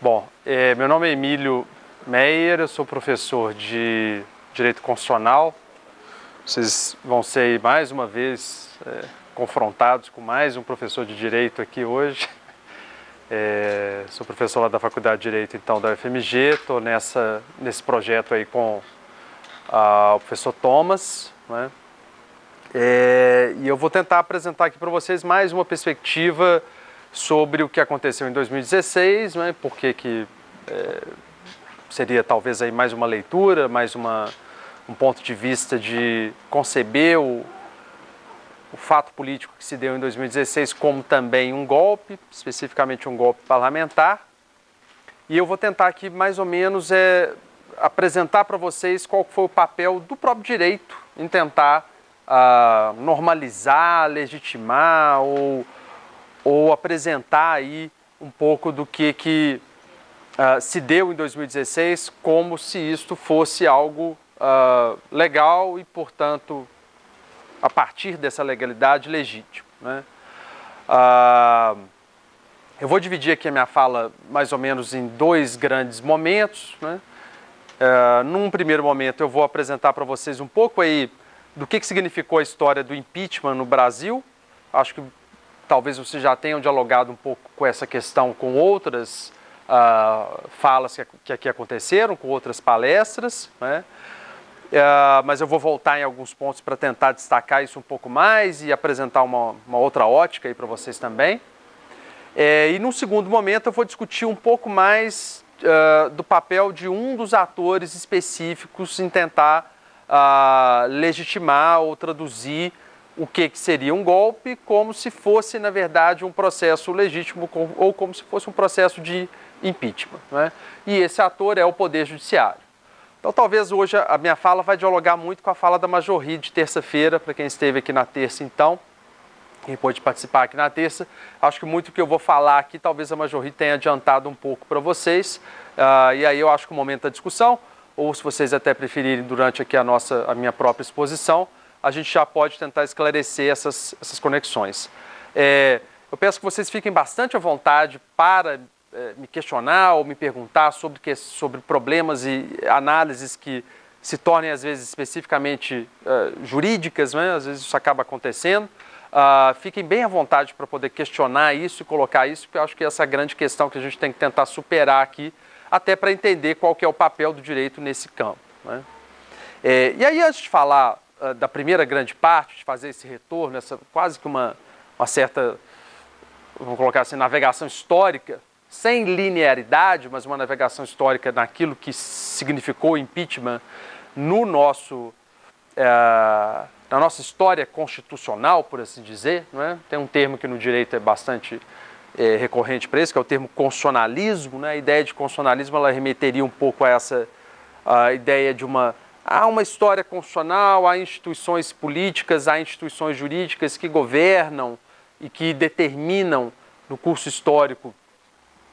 Bom, meu nome é Emílio Meyer, eu sou professor de Direito Constitucional. Vocês vão ser mais uma vez confrontados com mais um professor de Direito aqui hoje. Sou professor lá da Faculdade de Direito, então, da UFMG. Estou nesse projeto aí com o professor Thomas, né? E eu vou tentar apresentar aqui para vocês mais uma perspectiva sobre o que aconteceu em 2016, né? Por que seria talvez aí mais uma leitura, mais um ponto de vista de conceber o fato político que se deu em 2016 como também um golpe, especificamente um golpe parlamentar. E eu vou tentar aqui mais ou menos apresentar para vocês qual foi o papel do próprio direito em tentar normalizar, legitimar ou apresentar aí um pouco do que se deu em 2016 como se isto fosse algo legal e, portanto, a partir dessa legalidade, legítimo, né? Eu vou dividir aqui a minha fala mais ou menos em dois grandes momentos, né? Num primeiro momento eu vou apresentar para vocês um pouco aí do que significou a história do impeachment no Brasil. Acho que talvez vocês já tenham dialogado um pouco com essa questão com outras falas que aqui aconteceram, com outras palestras, né? Mas eu vou voltar em alguns pontos para tentar destacar isso um pouco mais e apresentar uma outra ótica aí para vocês também. E num segundo momento eu vou discutir um pouco mais do papel de um dos atores específicos em tentar legitimar ou traduzir o que seria um golpe como se fosse, na verdade, um processo legítimo ou como se fosse um processo de impeachment, né? E esse ator é o Poder Judiciário. Então, talvez hoje a minha fala vai dialogar muito com a fala da Majorri de terça-feira, para quem esteve aqui na terça, então, quem pôde participar aqui na terça. Acho que muito do que eu vou falar aqui, talvez a Majorri tenha adiantado um pouco para vocês, e aí eu acho que o momento da discussão, ou se vocês até preferirem durante aqui a minha própria exposição, a gente já pode tentar esclarecer essas conexões. Eu peço que vocês fiquem bastante à vontade para me questionar ou me perguntar sobre problemas e análises que se tornem, às vezes, especificamente jurídicas, né? Às vezes isso acaba acontecendo. Fiquem bem à vontade para poder questionar isso e colocar isso, porque eu acho que essa é a grande questão que a gente tem que tentar superar aqui, até para entender qual que é o papel do direito nesse campo, né? E aí, antes de falar da primeira grande parte, de fazer esse retorno, quase que uma certa, vamos colocar assim, navegação histórica, sem linearidade, mas uma navegação histórica naquilo que significou o impeachment na nossa história constitucional, por assim dizer, não é? Tem um termo que no direito é bastante recorrente para isso, que é o termo constitucionalismo, né? A ideia de constitucionalismo ela remeteria um pouco a essa ideia de uma história constitucional, há instituições políticas, há instituições jurídicas que governam e que determinam no curso histórico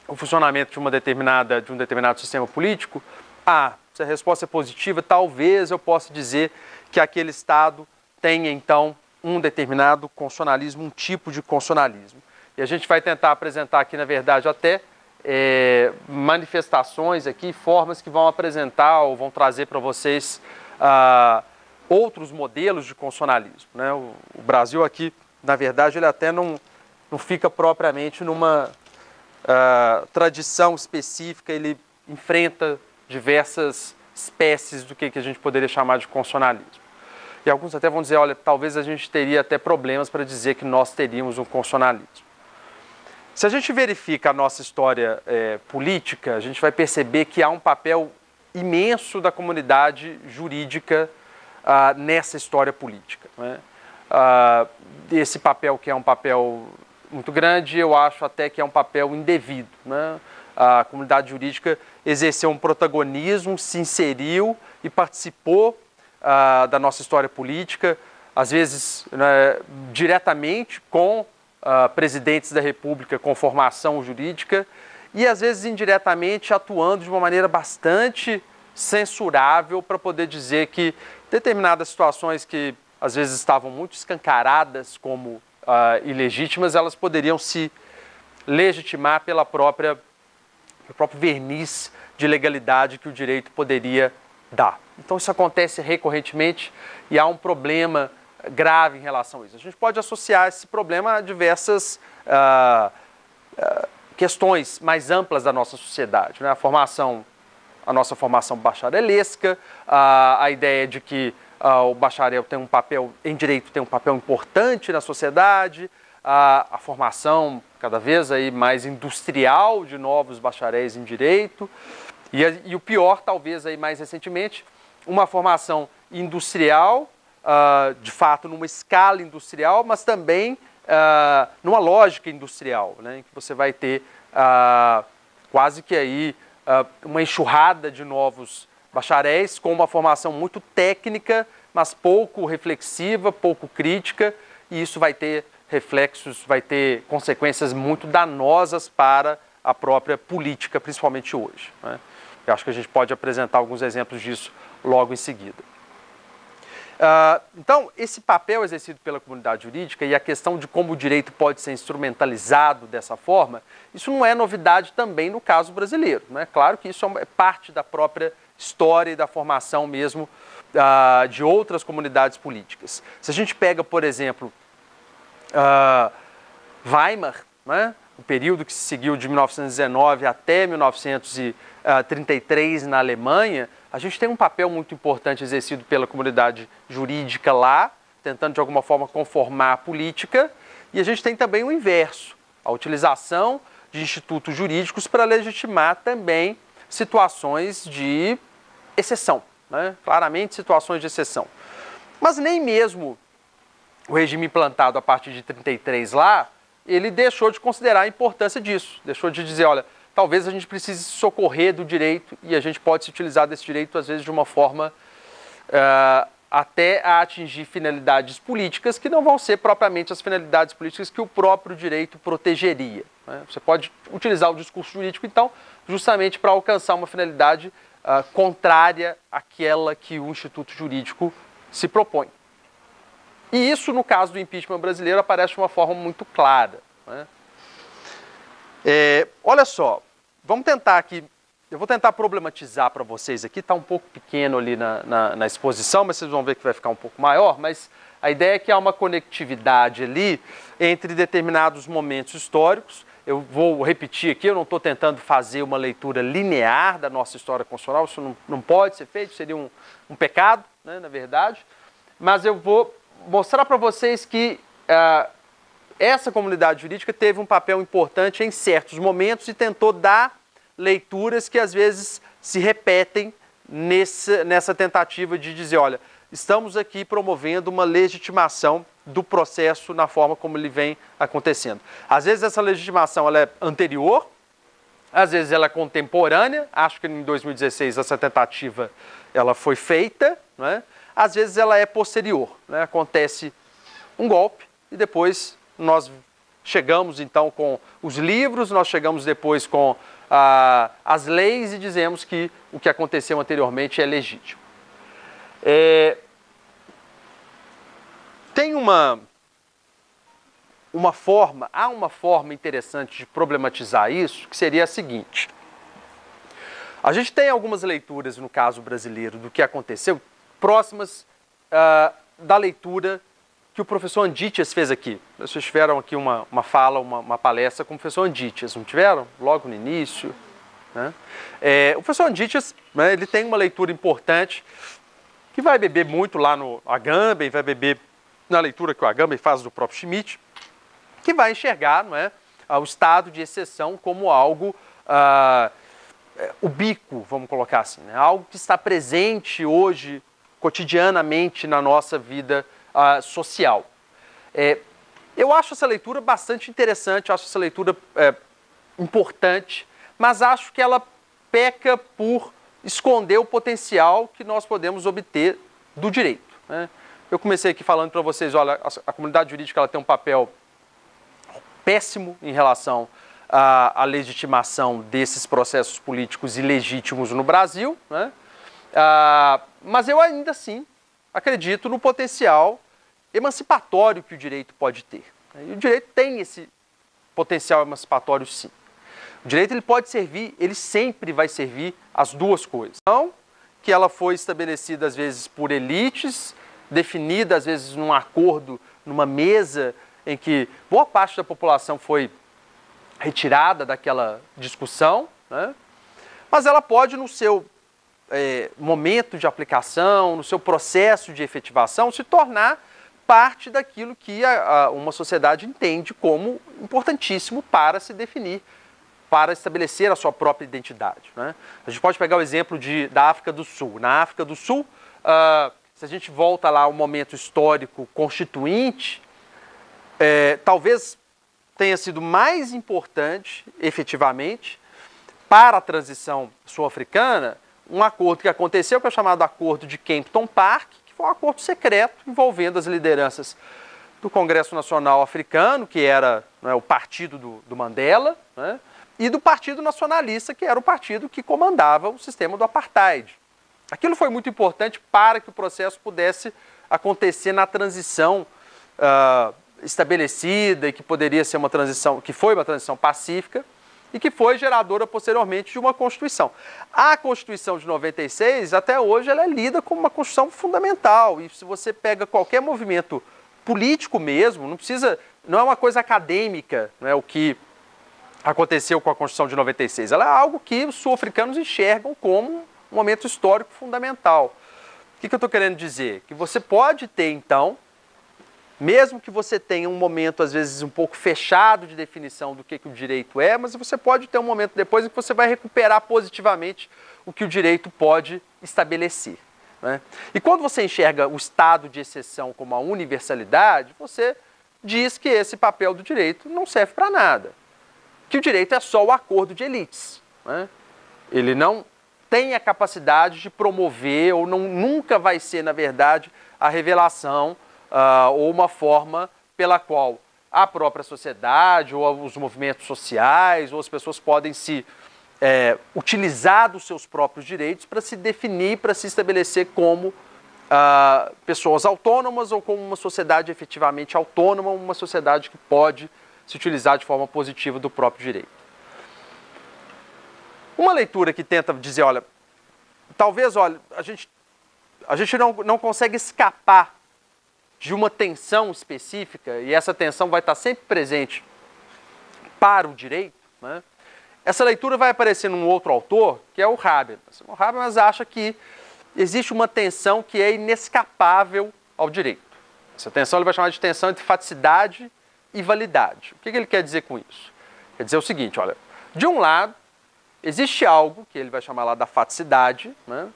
o funcionamento de um determinado sistema político. Se a resposta é positiva, talvez eu possa dizer que aquele Estado tenha, então, um determinado constitucionalismo, um tipo de constitucionalismo. E a gente vai tentar apresentar aqui, na verdade, até manifestações aqui, formas que vão apresentar ou vão trazer para vocês outros modelos de constitucionalismo, né? O Brasil aqui, na verdade, ele até não fica propriamente numa tradição específica, ele enfrenta diversas espécies do que a gente poderia chamar de constitucionalismo. E alguns até vão dizer, olha, talvez a gente teria até problemas para dizer que nós teríamos um constitucionalismo. Se a gente verifica a nossa história política, a gente vai perceber que há um papel imenso da comunidade jurídica nessa história política, né? Esse papel que é um papel muito grande, eu acho até que é um papel indevido, né? A comunidade jurídica exerceu um protagonismo, se inseriu e participou da nossa história política, às vezes, né, diretamente com presidentes da República com formação jurídica e às vezes indiretamente atuando de uma maneira bastante censurável para poder dizer que determinadas situações que às vezes estavam muito escancaradas como ilegítimas, elas poderiam se legitimar pela própria o próprio verniz de legalidade que o direito poderia dar. Então isso acontece recorrentemente e há um problema grave em relação a isso. A gente pode associar esse problema a diversas questões mais amplas da nossa sociedade, né? A nossa formação bacharelesca, a ideia de que o bacharel tem um papel, em direito tem um papel importante na sociedade, a formação cada vez aí mais industrial de novos bacharéis em direito, e o pior, talvez aí mais recentemente, uma formação industrial, de fato numa escala industrial, mas também numa lógica industrial, né, em que você vai ter quase que aí uma enxurrada de novos bacharéis com uma formação muito técnica, mas pouco reflexiva, pouco crítica, e isso vai ter reflexos, vai ter consequências muito danosas para a própria política, principalmente hoje, né? Eu acho que a gente pode apresentar alguns exemplos disso logo em seguida. Então, esse papel exercido pela comunidade jurídica e a questão de como o direito pode ser instrumentalizado dessa forma, isso não é novidade também no caso brasileiro, né? Claro que isso é parte da própria história e da formação mesmo de outras comunidades políticas. Se a gente pega, por exemplo, Weimar, né? O período que se seguiu de 1919 até 1933 na Alemanha, a gente tem um papel muito importante exercido pela comunidade jurídica lá, tentando de alguma forma conformar a política, e a gente tem também o inverso, a utilização de institutos jurídicos para legitimar também situações de exceção, né? Claramente situações de exceção. Mas nem mesmo o regime implantado a partir de 1933 lá, ele deixou de considerar a importância disso, deixou de dizer, olha, talvez a gente precise socorrer do direito e a gente pode se utilizar desse direito, às vezes, de uma forma até a atingir finalidades políticas que não vão ser propriamente as finalidades políticas que o próprio direito protegeria, né? Você pode utilizar o discurso jurídico, então, justamente para alcançar uma finalidade contrária àquela que o instituto jurídico se propõe. E isso, no caso do impeachment brasileiro, aparece de uma forma muito clara, né? Olha só, vamos tentar aqui, eu vou tentar problematizar para vocês aqui, está um pouco pequeno ali na exposição, mas vocês vão ver que vai ficar um pouco maior, mas a ideia é que há uma conectividade ali entre determinados momentos históricos. Eu vou repetir aqui, eu não estou tentando fazer uma leitura linear da nossa história constitucional, isso não pode ser feito, seria um pecado, né, na verdade, mas eu vou mostrar para vocês que essa comunidade jurídica teve um papel importante em certos momentos e tentou dar leituras que às vezes se repetem nessa tentativa de dizer, olha, estamos aqui promovendo uma legitimação do processo na forma como ele vem acontecendo. Às vezes essa legitimação ela é anterior, às vezes ela é contemporânea, acho que em 2016 essa tentativa ela foi feita, né? Às vezes ela é posterior, né? Acontece um golpe e depois nós chegamos então com os livros, nós chegamos depois com as leis e dizemos que o que aconteceu anteriormente é legítimo. Tem há uma forma interessante de problematizar isso, que seria a seguinte. A gente tem algumas leituras, no caso brasileiro, do que aconteceu, próximas da leitura que o professor Andítias fez aqui. Vocês tiveram aqui uma fala, uma palestra com o professor Andítias, não tiveram? Logo no início, né? O professor Andítias, né, ele tem uma leitura importante, que vai beber muito lá no Agamben, vai beber na leitura que o Agamben faz do próprio Schmitt, que vai enxergar, não é, o estado de exceção como algo ubíquo, vamos colocar assim, né? Algo que está presente hoje, cotidianamente, na nossa vida social. Eu acho essa leitura bastante interessante, acho essa leitura importante, mas acho que ela peca por esconder o potencial que nós podemos obter do direito, né? Eu comecei aqui falando para vocês, olha, a comunidade jurídica ela tem um papel péssimo em relação à legitimação desses processos políticos ilegítimos no Brasil, né? Mas eu ainda assim acredito no potencial emancipatório que o direito pode ter. E o direito tem esse potencial emancipatório, sim. O direito ele pode servir, ele sempre vai servir as duas coisas. Então, que ela foi estabelecida às vezes por elites, definida às vezes num acordo, numa mesa em que boa parte da população foi retirada daquela discussão, né? Mas ela pode, no seu momento de aplicação, no seu processo de efetivação, se tornar parte daquilo que uma sociedade entende como importantíssimo para se definir, para estabelecer a sua própria identidade, né? A gente pode pegar o exemplo da África do Sul. Na África do Sul, se a gente volta lá ao momento histórico constituinte, talvez tenha sido mais importante, efetivamente, para a transição sul-africana, um acordo que aconteceu, que é o chamado Acordo de Kempton Park, que foi um acordo secreto envolvendo as lideranças do Congresso Nacional Africano, que era, né, o partido do Mandela, né, e do Partido Nacionalista, que era o partido que comandava o sistema do apartheid. Aquilo foi muito importante para que o processo pudesse acontecer na transição estabelecida e que poderia ser uma transição, que foi uma transição pacífica e que foi geradora posteriormente de uma Constituição. A Constituição de 96, até hoje, ela é lida como uma Constituição fundamental. E se você pega qualquer movimento político mesmo, não é uma coisa acadêmica, não é o que aconteceu com a Constituição de 96. Ela é algo que os sul-africanos enxergam como um momento histórico fundamental. O que eu estou querendo dizer? Que você pode ter, então, mesmo que você tenha um momento, às vezes, um pouco fechado de definição do que o direito é, mas você pode ter um momento depois em que você vai recuperar positivamente o que o direito pode estabelecer, né? E quando você enxerga o estado de exceção como a universalidade, você diz que esse papel do direito não serve para nada. Que o direito é só o acordo de elites, né? Ele não tem a capacidade de promover, ou nunca vai ser, na verdade, a revelação ou uma forma pela qual a própria sociedade, ou os movimentos sociais, ou as pessoas podem se utilizar dos seus próprios direitos para se definir, para se estabelecer como pessoas autônomas ou como uma sociedade efetivamente autônoma, uma sociedade que pode se utilizar de forma positiva do próprio direito. Uma leitura que tenta dizer, olha, talvez, olha, a gente não consegue escapar de uma tensão específica, e essa tensão vai estar sempre presente para o direito, né? Essa leitura vai aparecer num outro autor, que é o Habermas. O Habermas acha que existe uma tensão que é inescapável ao direito. Essa tensão ele vai chamar de tensão entre faticidade e validade. O que ele quer dizer com isso? Quer dizer o seguinte, olha, de um lado, existe algo, que ele vai chamar lá da faticidade, né,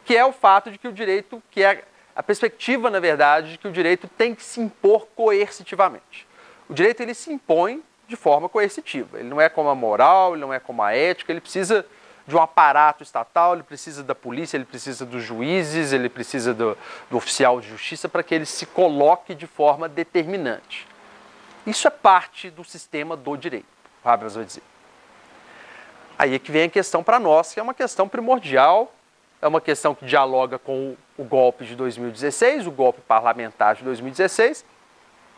que é o fato de que o direito, que é a perspectiva, na verdade, de que o direito tem que se impor coercitivamente. O direito ele se impõe de forma coercitiva. Ele não é como a moral, ele não é como a ética, ele precisa de um aparato estatal, ele precisa da polícia, ele precisa dos juízes, ele precisa do oficial de justiça para que ele se coloque de forma determinante. Isso é parte do sistema do direito, o Habermas vai dizer. Aí é que vem a questão para nós, que é uma questão primordial, é uma questão que dialoga com o golpe de 2016, o golpe parlamentar de 2016,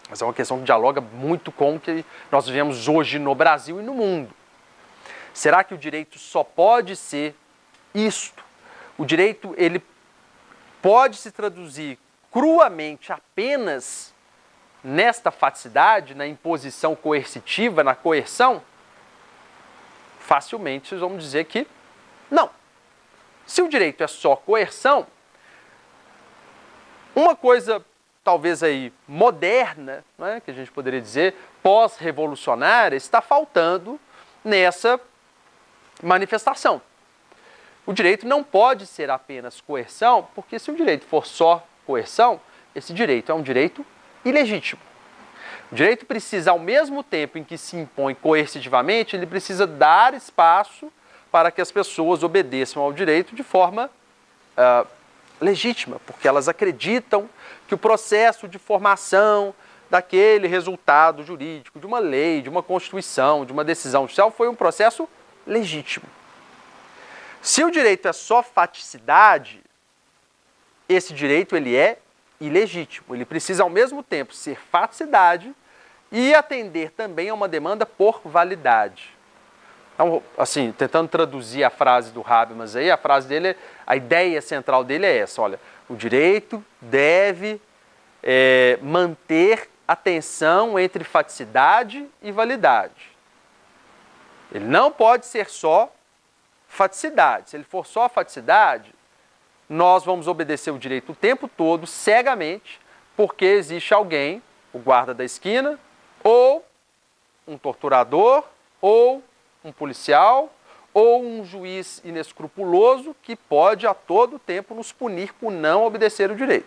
mas é uma questão que dialoga muito com o que nós vivemos hoje no Brasil e no mundo. Será que o direito só pode ser isto? O direito ele pode se traduzir cruamente apenas nesta faticidade, na imposição coercitiva, na coerção? Facilmente vocês vão dizer que não. Se o direito é só coerção, uma coisa talvez aí moderna, né, que a gente poderia dizer, pós-revolucionária, está faltando nessa manifestação. O direito não pode ser apenas coerção, porque se o direito for só coerção, esse direito é um direito ilegítimo. O direito precisa, ao mesmo tempo em que se impõe coercitivamente, ele precisa dar espaço para que as pessoas obedeçam ao direito de forma legítima, porque elas acreditam que o processo de formação daquele resultado jurídico, de uma lei, de uma constituição, de uma decisão judicial, foi um processo legítimo. Se o direito é só faticidade, esse direito ele é ilegítimo. Ele precisa, ao mesmo tempo, ser faticidade e atender também a uma demanda por validade. Então, assim, tentando traduzir a frase do Habermas aí, a frase dele, a ideia central dele é essa, olha, o direito deve manter a tensão entre faticidade e validade. Ele não pode ser só faticidade. Se ele for só faticidade, nós vamos obedecer o direito o tempo todo, cegamente, porque existe alguém, o guarda da esquina, ou um torturador, ou um policial, ou um juiz inescrupuloso que pode a todo tempo nos punir por não obedecer o direito.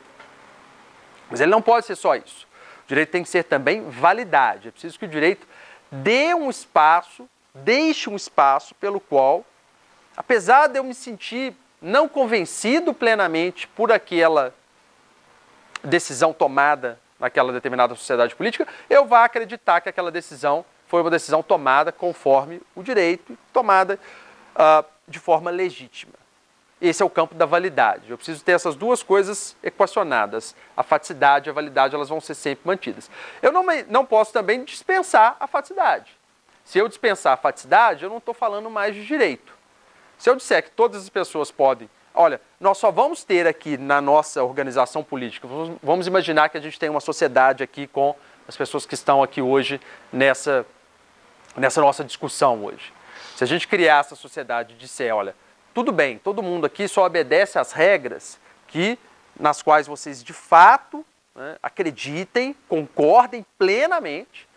Mas ele não pode ser só isso. O direito tem que ser também validade. É preciso que o direito dê um espaço, deixe um espaço pelo qual, apesar de eu me sentir não convencido plenamente por aquela decisão tomada naquela determinada sociedade política, eu vá acreditar que aquela decisão foi uma decisão tomada conforme o direito, tomada de forma legítima. Esse é o campo da validade. Eu preciso ter essas duas coisas equacionadas. A faticidade e a validade, elas vão ser sempre mantidas. Eu não posso também dispensar a faticidade. Se eu dispensar a faticidade, eu não estou falando mais de direito. Se eu disser que todas as pessoas podem... Olha, nós só vamos ter aqui na nossa organização política, vamos imaginar que a gente tem uma sociedade aqui com as pessoas que estão aqui hoje nessa nossa discussão hoje. Se a gente criar essa sociedade e disser, olha, tudo bem, todo mundo aqui só obedece às regras nas quais vocês de fato, né, acreditem, concordem plenamente.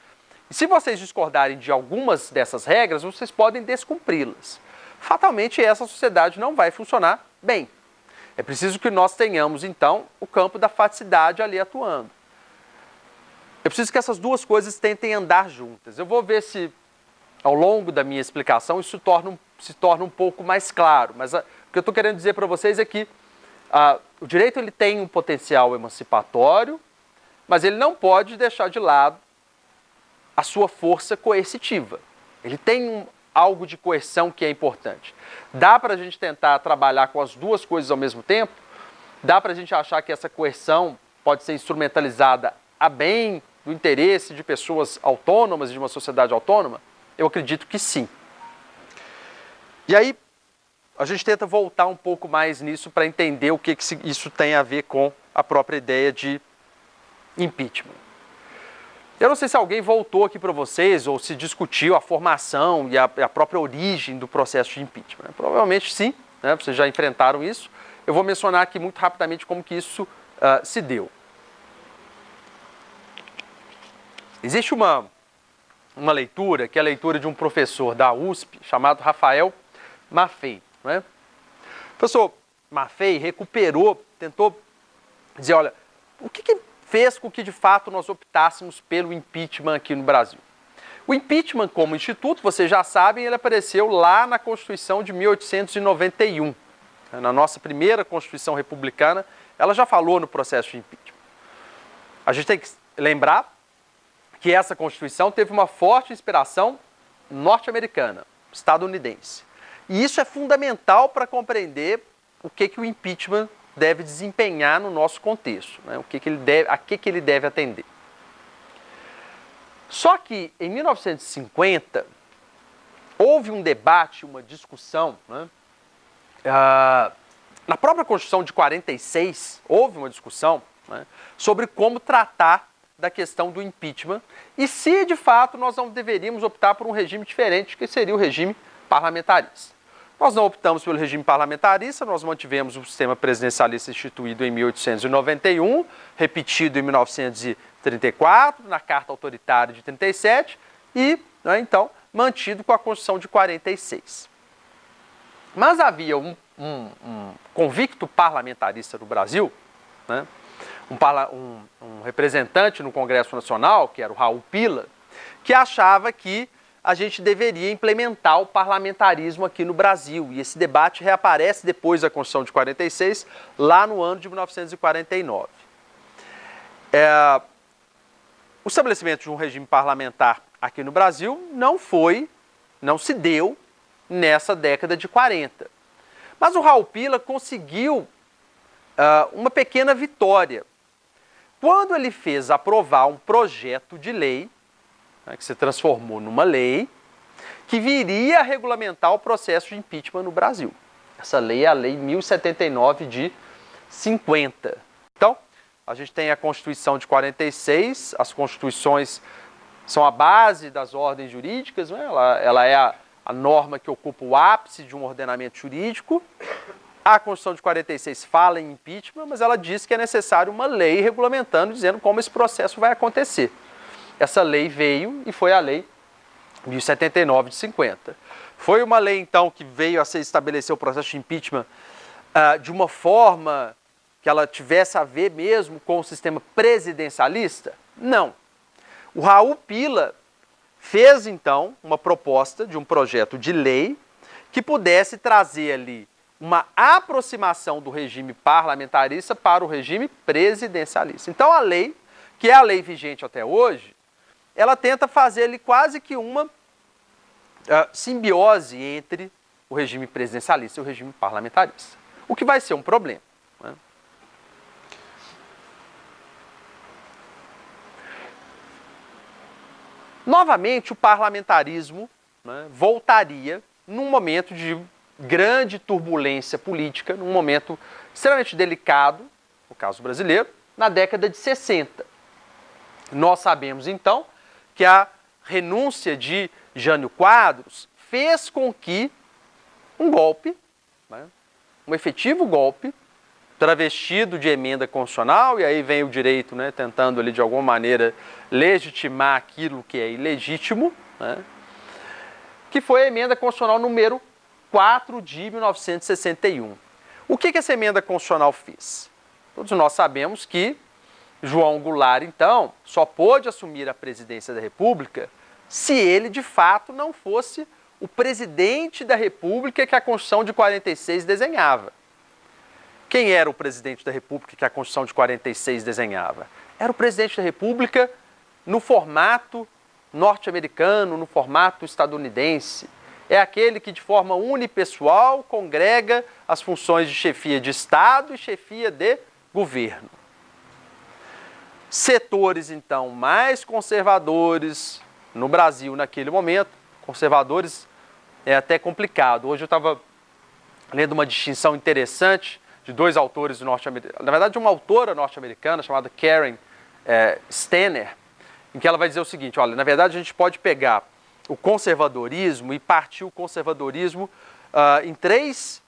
E se vocês discordarem de algumas dessas regras, vocês podem descumpri-las. Fatalmente, essa sociedade não vai funcionar bem. É preciso que nós tenhamos, então, o campo da faticidade ali atuando. É preciso que essas duas coisas tentem andar juntas. Eu vou ver se, ao longo da minha explicação, isso se torna um pouco mais claro. Mas o que eu estou querendo dizer para vocês é que o direito ele tem um potencial emancipatório, mas ele não pode deixar de lado a sua força coercitiva. Ele tem algo de coerção que é importante. Dá para a gente tentar trabalhar com as duas coisas ao mesmo tempo? Dá para a gente achar que essa coerção pode ser instrumentalizada a bem do interesse de pessoas autônomas, de uma sociedade autônoma? Eu acredito que sim. E aí, a gente tenta voltar um pouco mais nisso para entender o que isso tem a ver com a própria ideia de impeachment. Eu não sei se alguém voltou aqui para vocês ou se discutiu a formação e a própria origem do processo de impeachment. Provavelmente sim, né? Vocês já enfrentaram isso. Eu vou mencionar aqui muito rapidamente como que isso se deu. Existe uma leitura, que é a leitura de um professor da USP, chamado Rafael Maffei. Né? O professor Maffei tentou dizer, olha, o que fez com que de fato nós optássemos pelo impeachment aqui no Brasil? O impeachment como instituto, vocês já sabem, ele apareceu lá na Constituição de 1891. Na nossa primeira Constituição republicana, ela já falou no processo de impeachment. A gente tem que lembrar que essa Constituição teve uma forte inspiração norte-americana, estadunidense. E isso é fundamental para compreender o que o impeachment deve desempenhar no nosso contexto, né? A que ele deve atender. Só que, em 1950, houve um debate, uma discussão, né? Na própria Constituição de 46, houve uma discussão, né, sobre como tratar da questão do impeachment e se, de fato, nós não deveríamos optar por um regime diferente, que seria o regime parlamentarista. Nós não optamos pelo regime parlamentarista, nós mantivemos o sistema presidencialista instituído em 1891, repetido em 1934, na Carta Autoritária de 37 e, né, então, mantido com a Constituição de 46. Mas havia um convicto parlamentarista no Brasil, né, um representante no Congresso Nacional, que era o Raul Pila, que achava que a gente deveria implementar o parlamentarismo aqui no Brasil. E esse debate reaparece depois da Constituição de 46, lá no ano de 1949. O estabelecimento de um regime parlamentar aqui no Brasil não se deu nessa década de 40. Mas o Raul Pila conseguiu uma pequena vitória. Quando ele fez aprovar um projeto de lei, né, que se transformou numa lei, que viria a regulamentar o processo de impeachment no Brasil. Essa lei é a Lei 1079 de 50. Então, a gente tem a Constituição de 46, as constituições são a base das ordens jurídicas, né? Ela é a norma que ocupa o ápice de um ordenamento jurídico. A Constituição de 46 fala em impeachment, mas ela diz que é necessário uma lei regulamentando, dizendo como esse processo vai acontecer. Essa lei veio e foi a Lei 1079 de 50. Foi uma lei, então, que veio a se estabelecer o processo de impeachment de uma forma que ela tivesse a ver mesmo com o sistema presidencialista? Não. O Raul Pila fez, então, uma proposta de um projeto de lei que pudesse trazer ali uma aproximação do regime parlamentarista para o regime presidencialista. Então, a lei, que é a lei vigente até hoje, ela tenta fazer ali quase que uma simbiose entre o regime presidencialista e o regime parlamentarista, o que vai ser um problema, né? Novamente, o parlamentarismo, né, voltaria num momento de grande turbulência política, num momento extremamente delicado, no caso brasileiro, na década de 60. Nós sabemos, então, que a renúncia de Jânio Quadros fez com que um golpe, né, um efetivo golpe, travestido de emenda constitucional, e aí vem o direito, né, tentando ali de alguma maneira legitimar aquilo que é ilegítimo, né, que foi a emenda constitucional número 4 de 1961. O que essa emenda constitucional fez? Todos nós sabemos que João Goulart, então, só pôde assumir a presidência da República se ele, de fato, não fosse o presidente da República que a Constituição de 46 desenhava. Quem era o presidente da República que a Constituição de 46 desenhava? Era o presidente da República no formato norte-americano, no formato estadunidense. É aquele que, de forma unipessoal, congrega as funções de chefia de Estado e chefia de governo. Setores, então, mais conservadores no Brasil naquele momento, conservadores é até complicado. Hoje eu estava lendo uma distinção interessante de dois autores norte-americanos, na verdade de uma autora norte-americana chamada Karen Stenner, em que ela vai dizer o seguinte: olha, na verdade a gente pode pegar o conservadorismo e partir o conservadorismo em três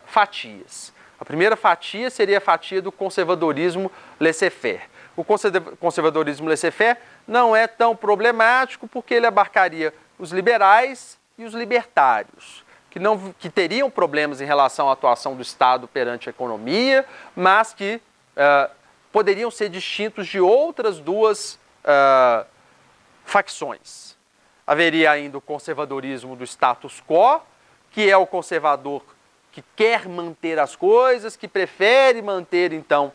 fatias. A primeira fatia seria a fatia do conservadorismo laissez-faire. O conservadorismo laissez-faire não é tão problemático porque ele abarcaria os liberais e os libertários, que teriam problemas em relação à atuação do Estado perante a economia, mas que poderiam ser distintos de outras duas facções. Haveria ainda o conservadorismo do status quo, que é o conservador que quer manter as coisas, que prefere manter, então,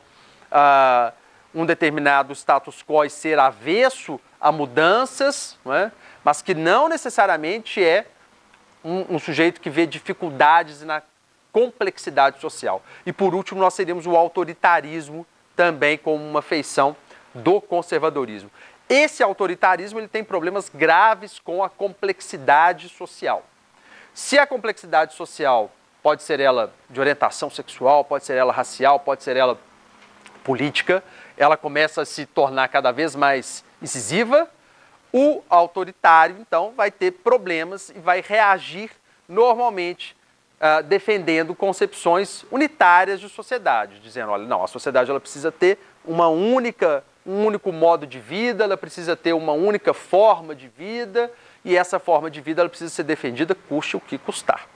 um determinado status quo e ser avesso a mudanças, não é? Mas que não necessariamente é um sujeito que vê dificuldades na complexidade social. E, por último, nós teríamos o autoritarismo também como uma feição do conservadorismo. Esse autoritarismo ele tem problemas graves com a complexidade social. Se a complexidade social pode ser ela de orientação sexual, pode ser ela racial, pode ser ela política, ela começa a se tornar cada vez mais incisiva. O autoritário, então, vai ter problemas e vai reagir normalmente defendendo concepções unitárias de sociedade, dizendo, olha, não, a sociedade ela precisa ter um único modo de vida, ela precisa ter uma única forma de vida e essa forma de vida ela precisa ser defendida custe o que custar.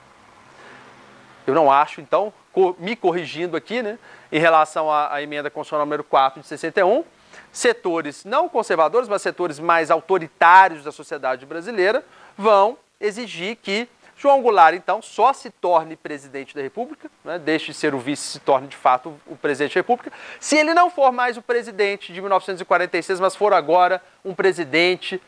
Eu não acho, então, me corrigindo aqui, né, em relação à emenda constitucional número 4 de 61, setores não conservadores, mas setores mais autoritários da sociedade brasileira vão exigir que João Goulart, então, só se torne presidente da República, né, deixe de ser o vice, se torne de fato o presidente da República, se ele não for mais o presidente de 1946, mas for agora um presidente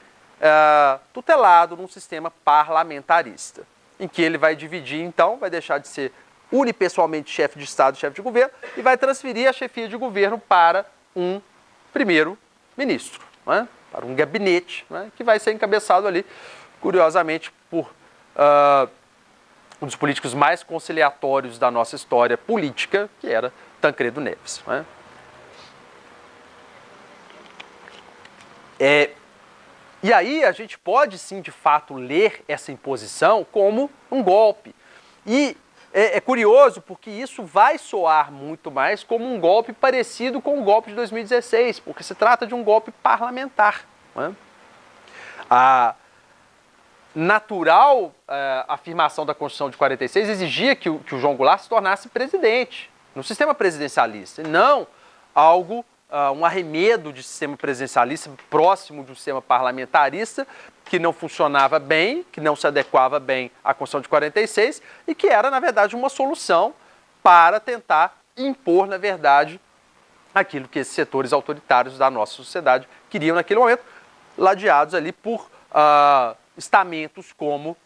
tutelado num sistema parlamentarista, em que ele vai dividir, então, vai deixar de ser unipessoalmente chefe de Estado, chefe de governo, e vai transferir a chefia de governo para um primeiro-ministro, né, para um gabinete, né, que vai ser encabeçado ali, curiosamente, por um dos políticos mais conciliatórios da nossa história política, que era Tancredo Neves. Né? E aí a gente pode sim, de fato, ler essa imposição como um golpe. E é curioso porque isso vai soar muito mais como um golpe parecido com o golpe de 2016, porque se trata de um golpe parlamentar. Né? A natural afirmação da Constituição de 46 exigia que o João Goulart se tornasse presidente, no sistema presidencialista, e não algo, um arremedo de sistema presidencialista próximo de um sistema parlamentarista que não funcionava bem, que não se adequava bem à Constituição de 46 e que era, na verdade, uma solução para tentar impor, na verdade, aquilo que esses setores autoritários da nossa sociedade queriam naquele momento, ladeados ali por estamentos como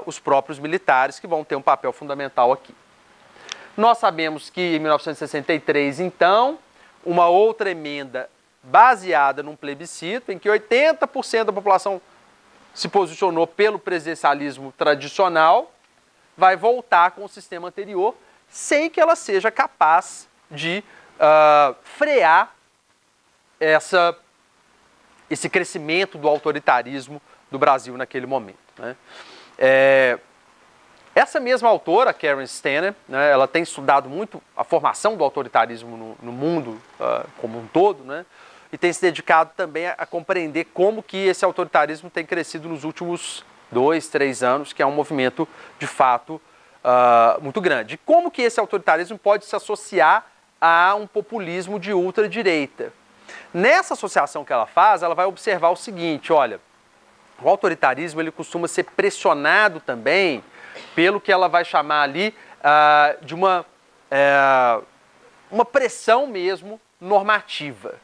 os próprios militares, que vão ter um papel fundamental aqui. Nós sabemos que em 1963, então, uma outra emenda baseada num plebiscito, em que 80% da população se posicionou pelo presidencialismo tradicional, vai voltar com o sistema anterior, sem que ela seja capaz de frear esse crescimento do autoritarismo do Brasil naquele momento. Né? Essa mesma autora, Karen Stanner, né, ela tem estudado muito a formação do autoritarismo no mundo como um todo, né, e tem se dedicado também a compreender como que esse autoritarismo tem crescido nos últimos 2, 3 anos, que é um movimento, de fato, muito grande. E como que esse autoritarismo pode se associar a um populismo de ultradireita. Nessa associação que ela faz, ela vai observar o seguinte, olha, o autoritarismo ele costuma ser pressionado também pelo que ela vai chamar ali de uma pressão mesmo normativa.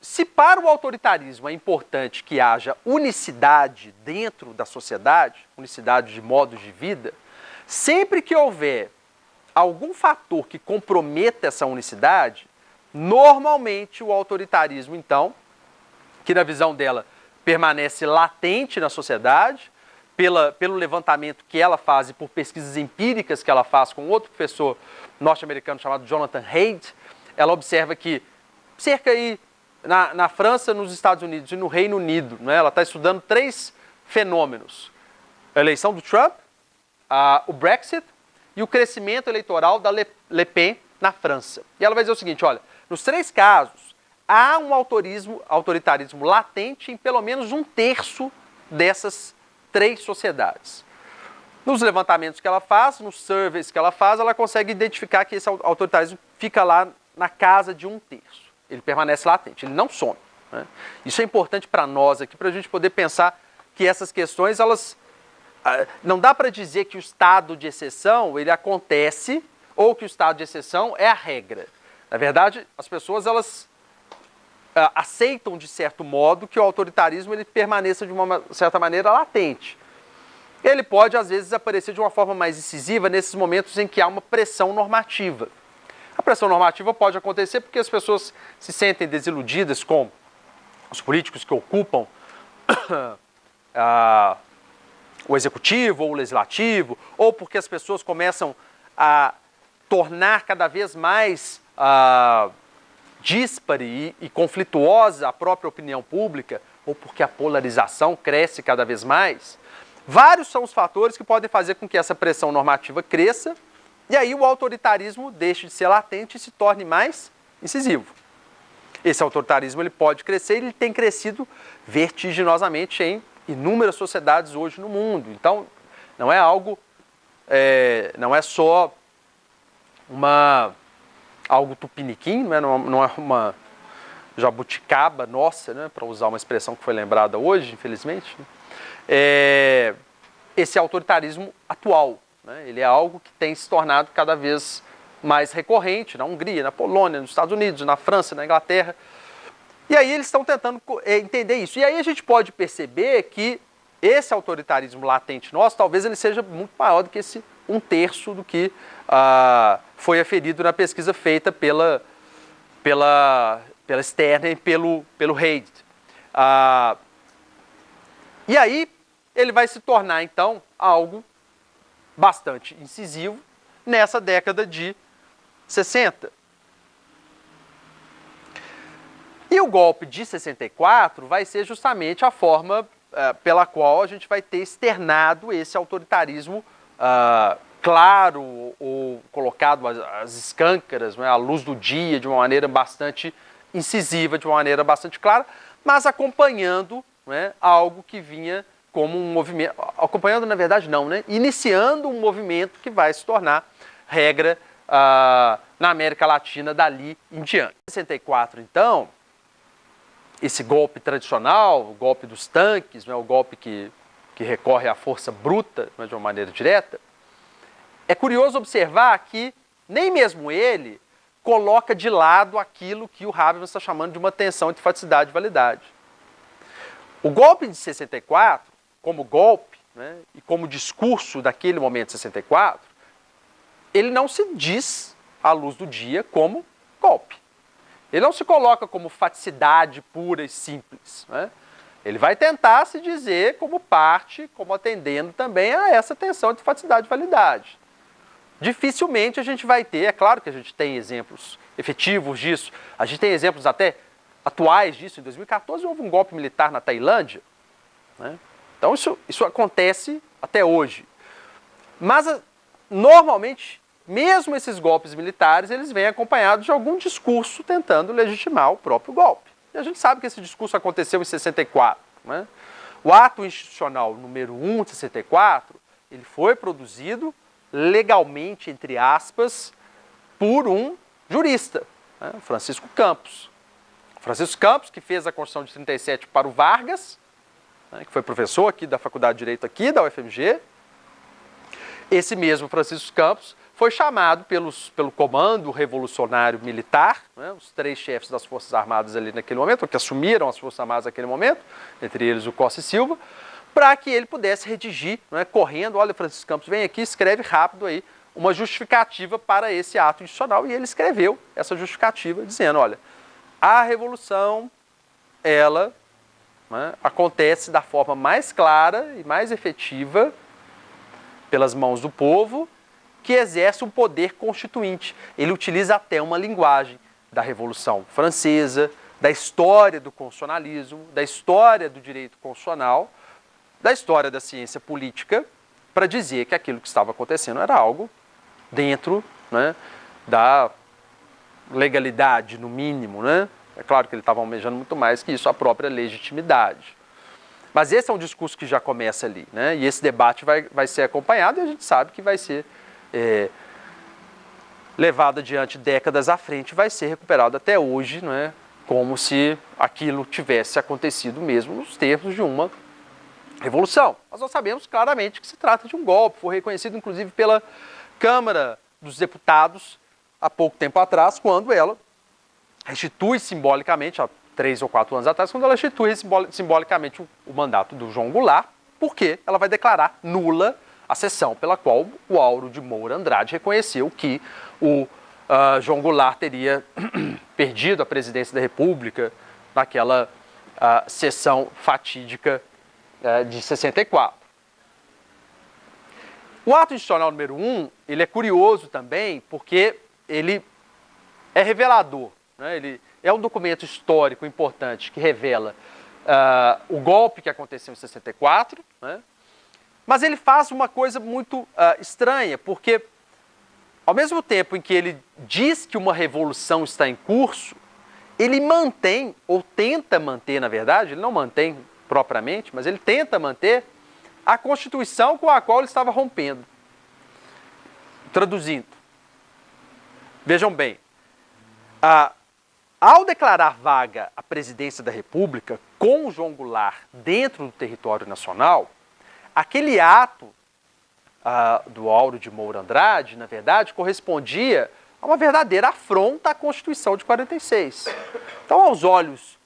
Se para o autoritarismo é importante que haja unicidade dentro da sociedade, unicidade de modos de vida, sempre que houver algum fator que comprometa essa unicidade, normalmente o autoritarismo, então, que na visão dela permanece latente na sociedade, pelo levantamento que ela faz e por pesquisas empíricas que ela faz com outro professor norte-americano chamado Jonathan Haidt, ela observa que cerca aí na França, nos Estados Unidos e no Reino Unido, né, ela está estudando 3 fenômenos: a eleição do Trump, o Brexit e o crescimento eleitoral da Le Pen na França. E ela vai dizer o seguinte, olha, nos 3 casos, há um autoritarismo latente em pelo menos 1/3 dessas 3 sociedades. Nos levantamentos que ela faz, nos surveys que ela faz, ela consegue identificar que esse autoritarismo fica lá na casa de 1/3. Ele permanece latente, ele não some. Né? Isso é importante para nós aqui, para a gente poder pensar que essas questões, elas... Não dá para dizer que o estado de exceção, ele acontece, ou que o estado de exceção é a regra. Na verdade, as pessoas, elas aceitam, de certo modo, que o autoritarismo ele permaneça, de uma certa maneira, latente. Ele pode, às vezes, aparecer de uma forma mais incisiva nesses momentos em que há uma pressão normativa. A pressão normativa pode acontecer porque as pessoas se sentem desiludidas com os políticos que ocupam o executivo ou o legislativo, ou porque as pessoas começam a tornar cada vez mais díspare e conflituosa a própria opinião pública, ou porque a polarização cresce cada vez mais. Vários são os fatores que podem fazer com que essa pressão normativa cresça, e aí o autoritarismo deixe de ser latente e se torne mais incisivo. Esse autoritarismo ele pode crescer, ele tem crescido vertiginosamente em inúmeras sociedades hoje no mundo. Então, não é algo, não é só algo tupiniquim, não é uma jabuticaba nossa, né, para usar uma expressão que foi lembrada hoje, infelizmente. Esse autoritarismo atual, né, ele é algo que tem se tornado cada vez mais recorrente na Hungria, na Polônia, nos Estados Unidos, na França, na Inglaterra. E aí eles estão tentando entender isso. E aí a gente pode perceber que esse autoritarismo latente nosso, talvez ele seja muito maior do que esse 1/3 do que foi aferido na pesquisa feita pela Sterner e pelo Haidt. E aí ele vai se tornar, então, algo bastante incisivo nessa década de 60. E o golpe de 64 vai ser justamente a forma pela qual a gente vai ter externado esse autoritarismo claro ou colocado às escâncaras, né, à luz do dia, de uma maneira bastante incisiva, de uma maneira bastante clara, mas acompanhando, né, algo que vinha como um movimento, acompanhando na verdade não, né, iniciando um movimento que vai se tornar regra na América Latina dali em diante. Em 64, então, esse golpe tradicional, o golpe dos tanques, né, o golpe que recorre à força bruta, né, de uma maneira direta, é curioso observar que nem mesmo ele coloca de lado aquilo que o Habermas está chamando de uma tensão entre faticidade e validade. O golpe de 64, como golpe, né, e como discurso daquele momento de 64, ele não se diz, à luz do dia, como golpe. Ele não se coloca como faticidade pura e simples, né? Ele vai tentar se dizer como parte, como atendendo também a essa tensão entre faticidade e validade. Dificilmente a gente vai ter, é claro que a gente tem exemplos efetivos disso, a gente tem exemplos até atuais disso. Em 2014 houve um golpe militar na Tailândia, né? Então isso acontece até hoje. Mas normalmente, mesmo esses golpes militares, eles vêm acompanhados de algum discurso tentando legitimar o próprio golpe. E a gente sabe que esse discurso aconteceu em 64. Né? O ato institucional número 1 de 64, ele foi produzido legalmente, entre aspas, por um jurista, né? Francisco Campos. Francisco Campos, que fez a Constituição de 37 para o Vargas, né, que foi professor aqui da Faculdade de Direito aqui da UFMG. Esse mesmo Francisco Campos foi chamado pelo Comando Revolucionário Militar, né, os 3 chefes das Forças Armadas ali naquele momento, que assumiram as Forças Armadas naquele momento, entre eles o Costa e Silva, para que ele pudesse redigir, né, correndo, olha, Francisco Campos, vem aqui, escreve rápido aí uma justificativa para esse ato institucional, e ele escreveu essa justificativa dizendo, olha, a Revolução, ela, né, acontece da forma mais clara e mais efetiva pelas mãos do povo, que exerce um poder constituinte. Ele utiliza até uma linguagem da Revolução Francesa, da história do constitucionalismo, da história do direito constitucional, da história da ciência política, para dizer que aquilo que estava acontecendo era algo dentro, né, da legalidade, no mínimo. Né? É claro que ele estava almejando muito mais que isso, a própria legitimidade. Mas esse é um discurso que já começa ali, né? E esse debate vai ser acompanhado e a gente sabe que vai ser levado adiante décadas à frente, vai ser recuperado até hoje, né? Como se aquilo tivesse acontecido mesmo nos termos de uma revolução. Mas nós sabemos claramente que se trata de um golpe, foi reconhecido inclusive pela Câmara dos Deputados há pouco tempo atrás, quando ela restitui simbolicamente, há 3 ou 4 anos atrás, quando ela restitui simbolicamente o mandato do João Goulart, porque ela vai declarar nula a sessão pela qual o Auro de Moura Andrade reconheceu que o João Goulart teria perdido a presidência da República naquela sessão fatídica de 64. O ato institucional número 1, ele é curioso também porque ele é revelador, né? Ele é um documento histórico importante que revela o golpe que aconteceu em 64, né? Mas ele faz uma coisa muito estranha, porque ao mesmo tempo em que ele diz que uma revolução está em curso, ele mantém, ou tenta manter, na verdade, ele não mantém propriamente, mas ele tenta manter a Constituição com a qual ele estava rompendo. Traduzindo, vejam bem, ao declarar vaga a presidência da República com o João Goulart dentro do território nacional, aquele ato do Auro de Moura Andrade, na verdade, correspondia a uma verdadeira afronta à Constituição de 46. Então, aos olhos,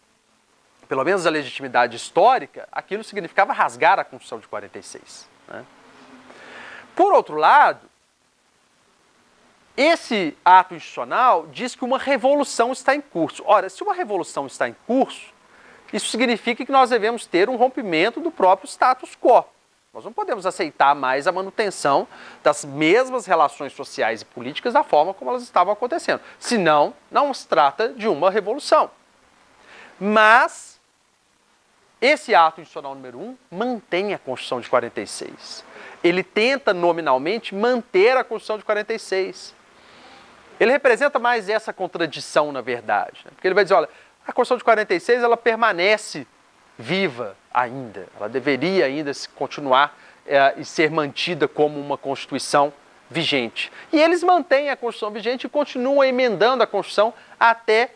pelo menos da legitimidade histórica, aquilo significava rasgar a Constituição de 46. Né? Por outro lado, esse ato institucional diz que uma revolução está em curso. Ora, se uma revolução está em curso, isso significa que nós devemos ter um rompimento do próprio status quo. Nós não podemos aceitar mais a manutenção das mesmas relações sociais e políticas da forma como elas estavam acontecendo. Senão, não se trata de uma revolução. Mas esse ato institucional número 1 mantém a Constituição de 46. Ele tenta nominalmente manter a Constituição de 46. Ele representa mais essa contradição, na verdade. Porque ele vai dizer, olha, a Constituição de 46 ela permanece viva ainda. Ela deveria ainda continuar e ser mantida como uma Constituição vigente. E eles mantêm a Constituição vigente e continuam emendando a Constituição até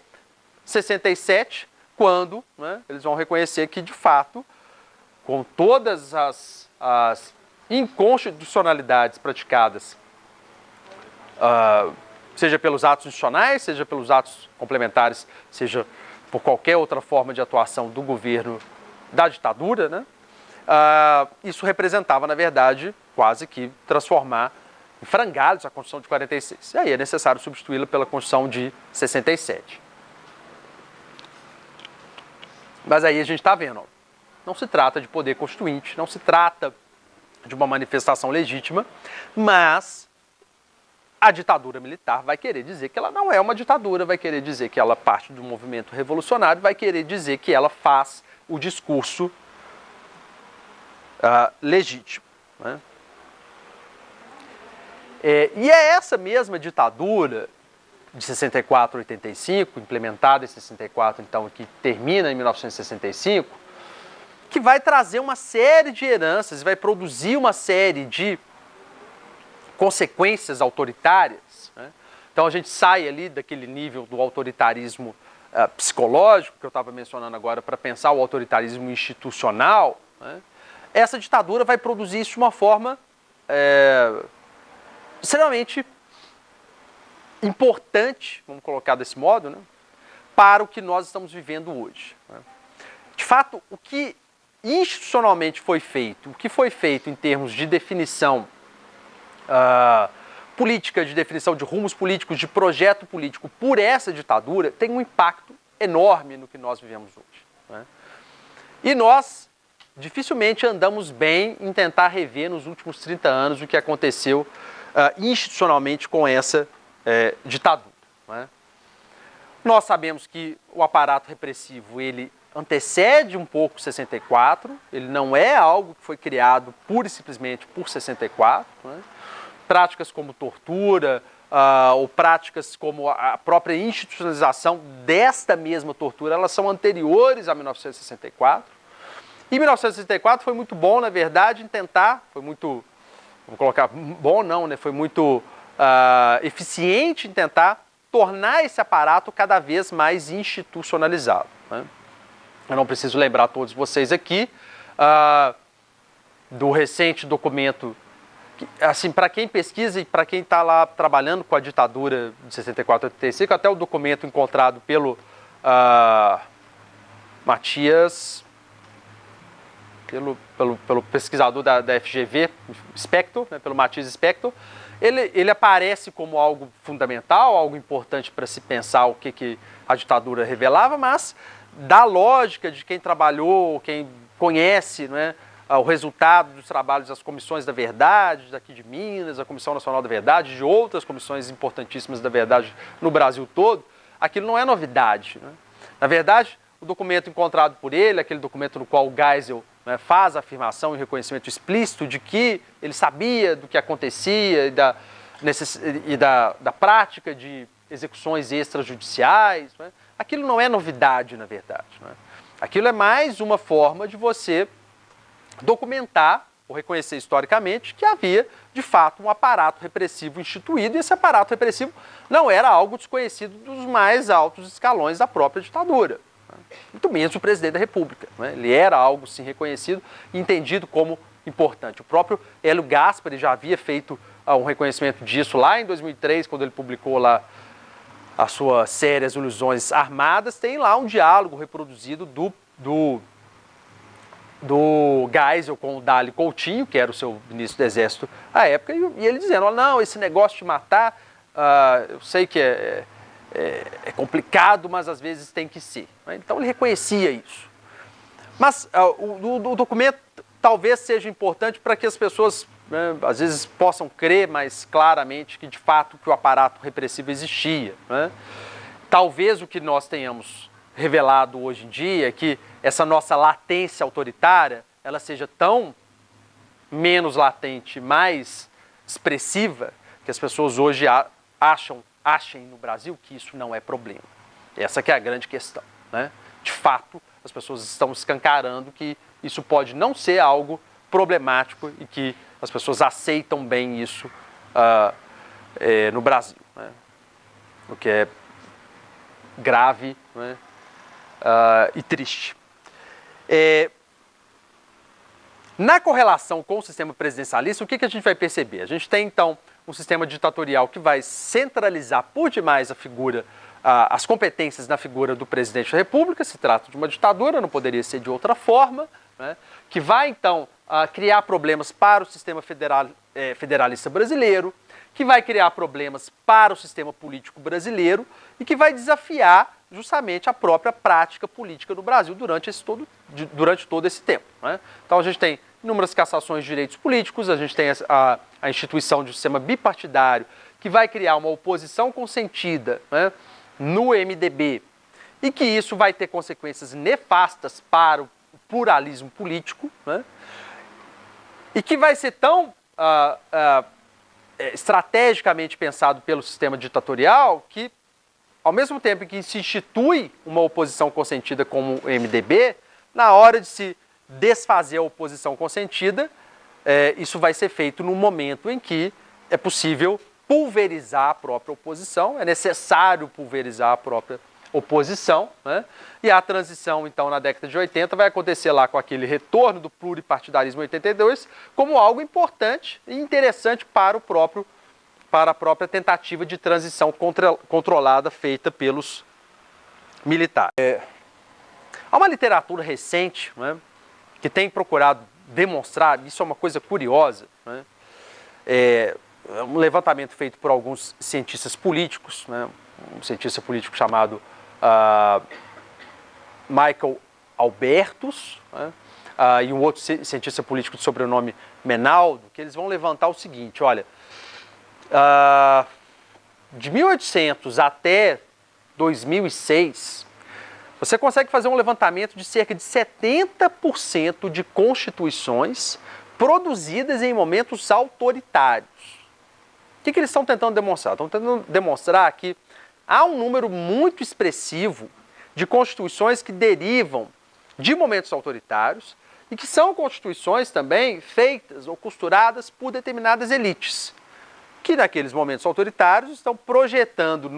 67, quando, né, eles vão reconhecer que, de fato, com todas as inconstitucionalidades praticadas, seja pelos atos institucionais, seja pelos atos complementares, seja por qualquer outra forma de atuação do governo da ditadura, né? Isso representava, na verdade, quase que transformar em frangalhos a Constituição de 46. E aí é necessário substituí-la pela Constituição de 67. Mas aí a gente está vendo, ó, não se trata de poder constituinte, não se trata de uma manifestação legítima, mas a ditadura militar vai querer dizer que ela não é uma ditadura, vai querer dizer que ela parte do movimento revolucionário, vai querer dizer que ela faz o discurso legítimo. Né? E é essa mesma ditadura de 64 a 85, implementada em 64, então, que termina em 1965, que vai trazer uma série de heranças, vai produzir uma série de consequências autoritárias. Né? Então a gente sai ali daquele nível do autoritarismo psicológico, que eu estava mencionando agora, para pensar o autoritarismo institucional. Né? Essa ditadura vai produzir isso de uma forma extremamente importante, vamos colocar desse modo, né? Para o que nós estamos vivendo hoje. Né? De fato, o que institucionalmente foi feito, o que foi feito em termos de definição política, de definição de rumos políticos, de projeto político por essa ditadura, tem um impacto enorme no que nós vivemos hoje. Né? E nós dificilmente andamos bem em tentar rever nos últimos 30 anos o que aconteceu institucionalmente com essa ditadura. Né? Nós sabemos que o aparato repressivo ele antecede um pouco 64, ele não é algo que foi criado pura e simplesmente por 64. Né? Práticas como tortura, ou práticas como a própria institucionalização desta mesma tortura, elas são anteriores a 1964. E 1964 foi muito bom, na verdade, em tentar, foi muito, vamos colocar, bom não, né? Foi muito eficiente em tentar tornar esse aparato cada vez mais institucionalizado. Né? Eu não preciso lembrar a todos vocês aqui do recente documento, assim, para quem pesquisa e para quem está lá trabalhando com a ditadura de 64 a 85, até o documento encontrado pelo Matias, pelo pesquisador da FGV, Spector, né, pelo Matias Spector, ele aparece como algo fundamental, algo importante para se pensar o que a ditadura revelava, mas da lógica de quem trabalhou, quem conhece, né, o resultado dos trabalhos das comissões da verdade, daqui de Minas, a Comissão Nacional da Verdade, de outras comissões importantíssimas da verdade no Brasil todo, aquilo não é novidade. Né? Na verdade, o documento encontrado por ele, aquele documento no qual o Geisel, né, faz a afirmação e reconhecimento explícito de que ele sabia do que acontecia e da prática de execuções extrajudiciais, né? Aquilo não é novidade, na verdade. Né? Aquilo é mais uma forma de você documentar ou reconhecer historicamente que havia, de fato, um aparato repressivo instituído, e esse aparato repressivo não era algo desconhecido dos mais altos escalões da própria ditadura, né? Muito menos o presidente da República. Né? Ele era algo, sim, reconhecido e entendido como importante. O próprio Hélio Gaspari já havia feito um reconhecimento disso lá em 2003, quando ele publicou lá a sua série As Ilusões Armadas. Tem lá um diálogo reproduzido do Geisel com o Dali Coutinho, que era o seu ministro do Exército à época, e ele dizendo, não, esse negócio de matar, eu sei que é complicado, mas às vezes tem que ser. Então ele reconhecia isso. Mas o documento talvez seja importante para que as pessoas, né, às vezes, possam crer mais claramente que, de fato, que o aparato repressivo existia, né? Talvez o que nós tenhamos revelado hoje em dia é que essa nossa latência autoritária, ela seja tão menos latente, mais expressiva, que as pessoas hoje achem no Brasil que isso não é problema. Essa que é a grande questão, né? De fato, as pessoas estão escancarando que isso pode não ser algo problemático e que as pessoas aceitam bem isso no Brasil, né? O que é grave, né? E triste. Na correlação com o sistema presidencialista, o que a gente vai perceber? A gente tem, então, um sistema ditatorial que vai centralizar por demais a figura, as competências na figura do presidente da República. Se trata de uma ditadura, não poderia ser de outra forma, né? Que vai, então, criar problemas para o sistema federalista brasileiro, que vai criar problemas para o sistema político brasileiro e que vai desafiar justamente a própria prática política no Brasil durante todo esse tempo, né? Então a gente tem inúmeras cassações de direitos políticos, a gente tem a instituição de um sistema bipartidário que vai criar uma oposição consentida, né, no MDB, e que isso vai ter consequências nefastas para o pluralismo político, né, e que vai ser tão estrategicamente pensado pelo sistema ditatorial que, ao mesmo tempo que se institui uma oposição consentida como o MDB, na hora de se desfazer a oposição consentida, isso vai ser feito no momento em que é possível pulverizar a própria oposição, é necessário pulverizar a própria oposição, né? E a transição, então, na década de 80 vai acontecer lá com aquele retorno do pluripartidarismo em 82 como algo importante e interessante para a própria tentativa de transição controlada feita pelos militares. Há uma literatura recente, né, que tem procurado demonstrar, isso é uma coisa curiosa, né, um levantamento feito por alguns cientistas políticos, né, um cientista político chamado Michael Albertus, né, e um outro cientista político de sobrenome Menaldo, que eles vão levantar o seguinte: olha, de 1800 até 2006, você consegue fazer um levantamento de cerca de 70% de constituições produzidas em momentos autoritários. O que eles estão tentando demonstrar? Estão tentando demonstrar que há um número muito expressivo de constituições que derivam de momentos autoritários e que são constituições também feitas ou costuradas por determinadas elites, que naqueles momentos autoritários estão projetando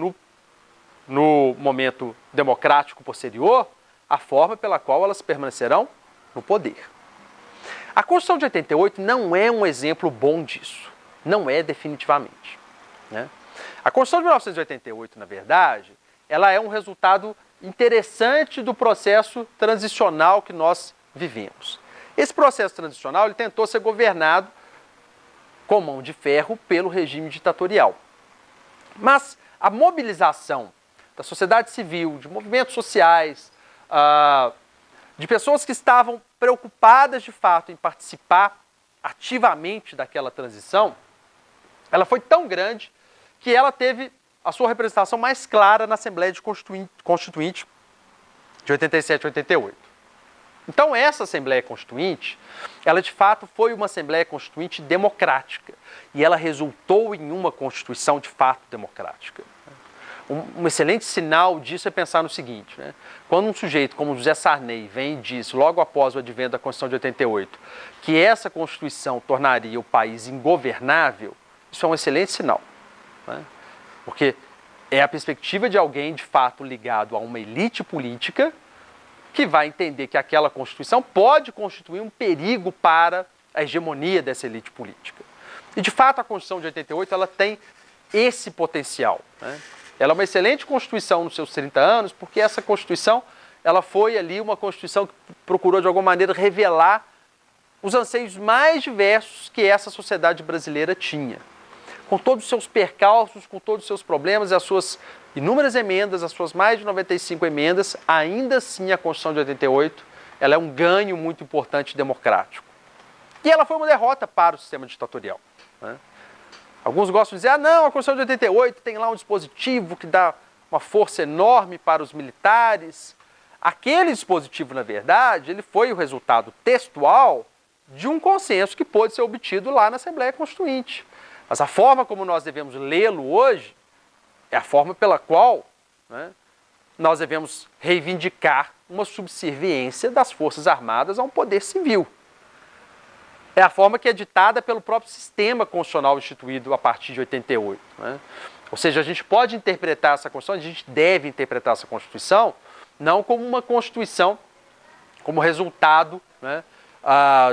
no momento democrático posterior a forma pela qual elas permanecerão no poder. A Constituição de 88 não é um exemplo bom disso, não é definitivamente, né? A Constituição de 1988, na verdade, ela é um resultado interessante do processo transicional que nós vivemos. Esse processo transicional ele tentou ser governado com mão de ferro pelo regime ditatorial. Mas a mobilização da sociedade civil, de movimentos sociais, de pessoas que estavam preocupadas de fato em participar ativamente daquela transição, ela foi tão grande que ela teve a sua representação mais clara na Assembleia Constituinte de 87 e 88. Então essa Assembleia Constituinte, ela de fato foi uma Assembleia Constituinte democrática e ela resultou em uma Constituição de fato democrática. Um excelente sinal disso é pensar no seguinte, né? Quando um sujeito como José Sarney vem e diz, logo após o advento da Constituição de 88, que essa Constituição tornaria o país ingovernável, isso é um excelente sinal, né? Porque é a perspectiva de alguém de fato ligado a uma elite política que vai entender que aquela Constituição pode constituir um perigo para a hegemonia dessa elite política. E de fato a Constituição de 88 ela tem esse potencial, né? Ela é uma excelente Constituição nos seus 30 anos, porque essa Constituição ela foi ali uma Constituição que procurou de alguma maneira revelar os anseios mais diversos que essa sociedade brasileira tinha. Com todos os seus percalços, com todos os seus problemas, as suas inúmeras emendas, as suas mais de 95 emendas, ainda assim a Constituição de 88 ela é um ganho muito importante democrático. E ela foi uma derrota para o sistema ditatorial, né? Alguns gostam de dizer, não, a Constituição de 88 tem lá um dispositivo que dá uma força enorme para os militares. Aquele dispositivo, na verdade, ele foi o resultado textual de um consenso que pôde ser obtido lá na Assembleia Constituinte. Mas a forma como nós devemos lê-lo hoje é a forma pela qual, né, nós devemos reivindicar uma subserviência das Forças Armadas a um poder civil. É a forma que é ditada pelo próprio sistema constitucional instituído a partir de 88. Né? Ou seja, a gente pode interpretar essa Constituição, a gente deve interpretar essa Constituição não como uma Constituição, como resultado, né,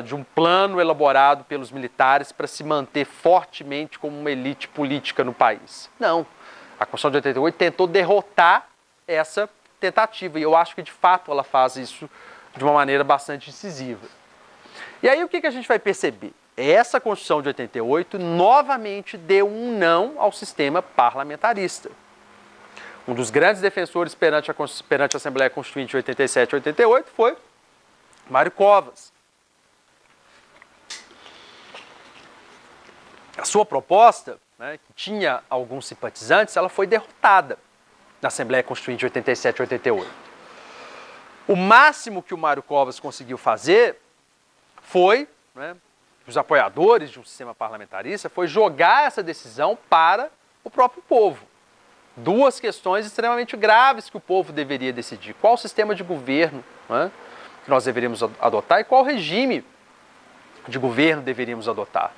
de um plano elaborado pelos militares para se manter fortemente como uma elite política no país. Não. A Constituição de 88 tentou derrotar essa tentativa, e eu acho que, de fato, ela faz isso de uma maneira bastante incisiva. E aí o que a gente vai perceber? Essa Constituição de 88 novamente deu um não ao sistema parlamentarista. Um dos grandes defensores perante a Assembleia Constituinte de 87 e 88 foi Mário Covas. A sua proposta, né, que tinha alguns simpatizantes, ela foi derrotada na Assembleia Constituinte de 87 e 88. O máximo que o Mário Covas conseguiu fazer foi, né, os apoiadores de um sistema parlamentarista, foi jogar essa decisão para o próprio povo. Duas questões extremamente graves que o povo deveria decidir. Qual sistema de governo, né, que nós deveríamos adotar e qual regime de governo deveríamos adotar.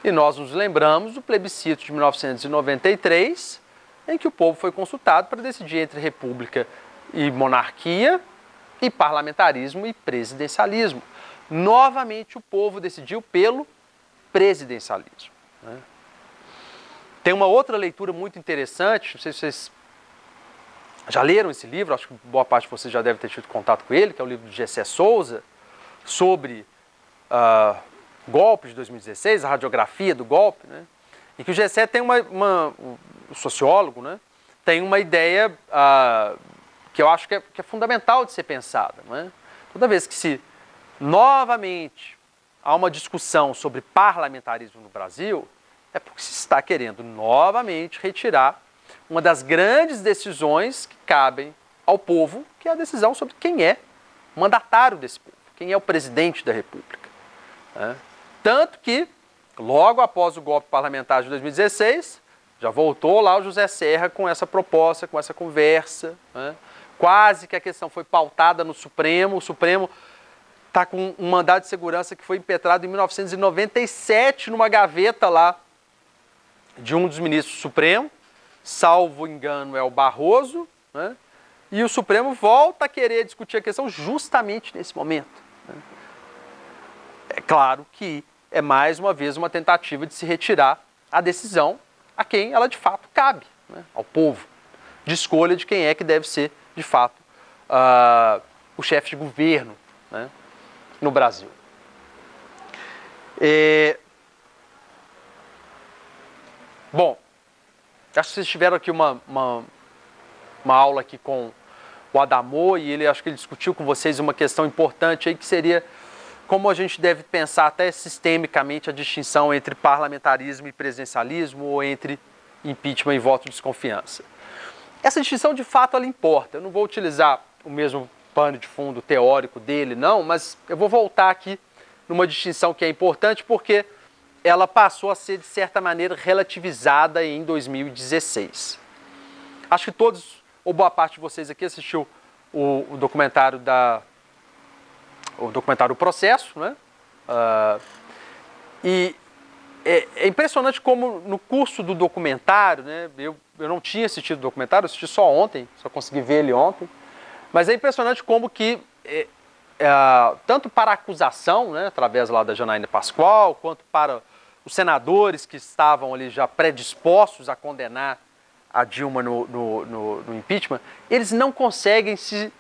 E nós nos lembramos do plebiscito de 1993, em que o povo foi consultado para decidir entre república e monarquia, e parlamentarismo e presidencialismo. Novamente o povo decidiu pelo presidencialismo, né? Tem uma outra leitura muito interessante, não sei se vocês já leram esse livro, acho que boa parte de vocês já deve ter tido contato com ele, que é o livro do Gessé Souza, sobre golpe de 2016, a radiografia do golpe, né? Em que o Gessé tem o sociólogo, né, tem uma ideia que eu acho que é fundamental de ser pensada, né? Toda vez que se novamente há uma discussão sobre parlamentarismo no Brasil, é porque se está querendo novamente retirar uma das grandes decisões que cabem ao povo, que é a decisão sobre quem é o mandatário desse povo, quem é o presidente da República, né? Tanto que, logo após o golpe parlamentar de 2016, já voltou lá o José Serra com essa proposta, com essa conversa, né? Quase que a questão foi pautada no Supremo. O Supremo está com um mandado de segurança que foi impetrado em 1997 numa gaveta lá de um dos ministros do Supremo, salvo engano é o Barroso, né? E o Supremo volta a querer discutir a questão justamente nesse momento, né? É claro que é mais uma vez uma tentativa de se retirar a decisão a quem ela de fato cabe, né? Ao povo, de escolha de quem é que deve ser de fato o chefe de governo, né, no Brasil. Bom, acho que vocês tiveram aqui uma aula aqui com o Adamor, e acho que ele discutiu com vocês uma questão importante aí, que seria como a gente deve pensar até sistemicamente a distinção entre parlamentarismo e presidencialismo, ou entre impeachment e voto de desconfiança. Essa distinção, de fato, ela importa. Eu não vou utilizar o mesmo pano de fundo teórico dele, não, mas eu vou voltar aqui numa distinção que é importante, porque ela passou a ser, de certa maneira, relativizada em 2016. Acho que todos, ou boa parte de vocês aqui, assistiu o documentário O Processo, né? E é impressionante como no curso do documentário, né, eu não tinha assistido o documentário, eu assisti só ontem, só consegui ver ele ontem, mas é impressionante como que, tanto para a acusação, né, através lá da Janaína Pascoal, quanto para os senadores que estavam ali já predispostos a condenar a Dilma no impeachment, eles não conseguem se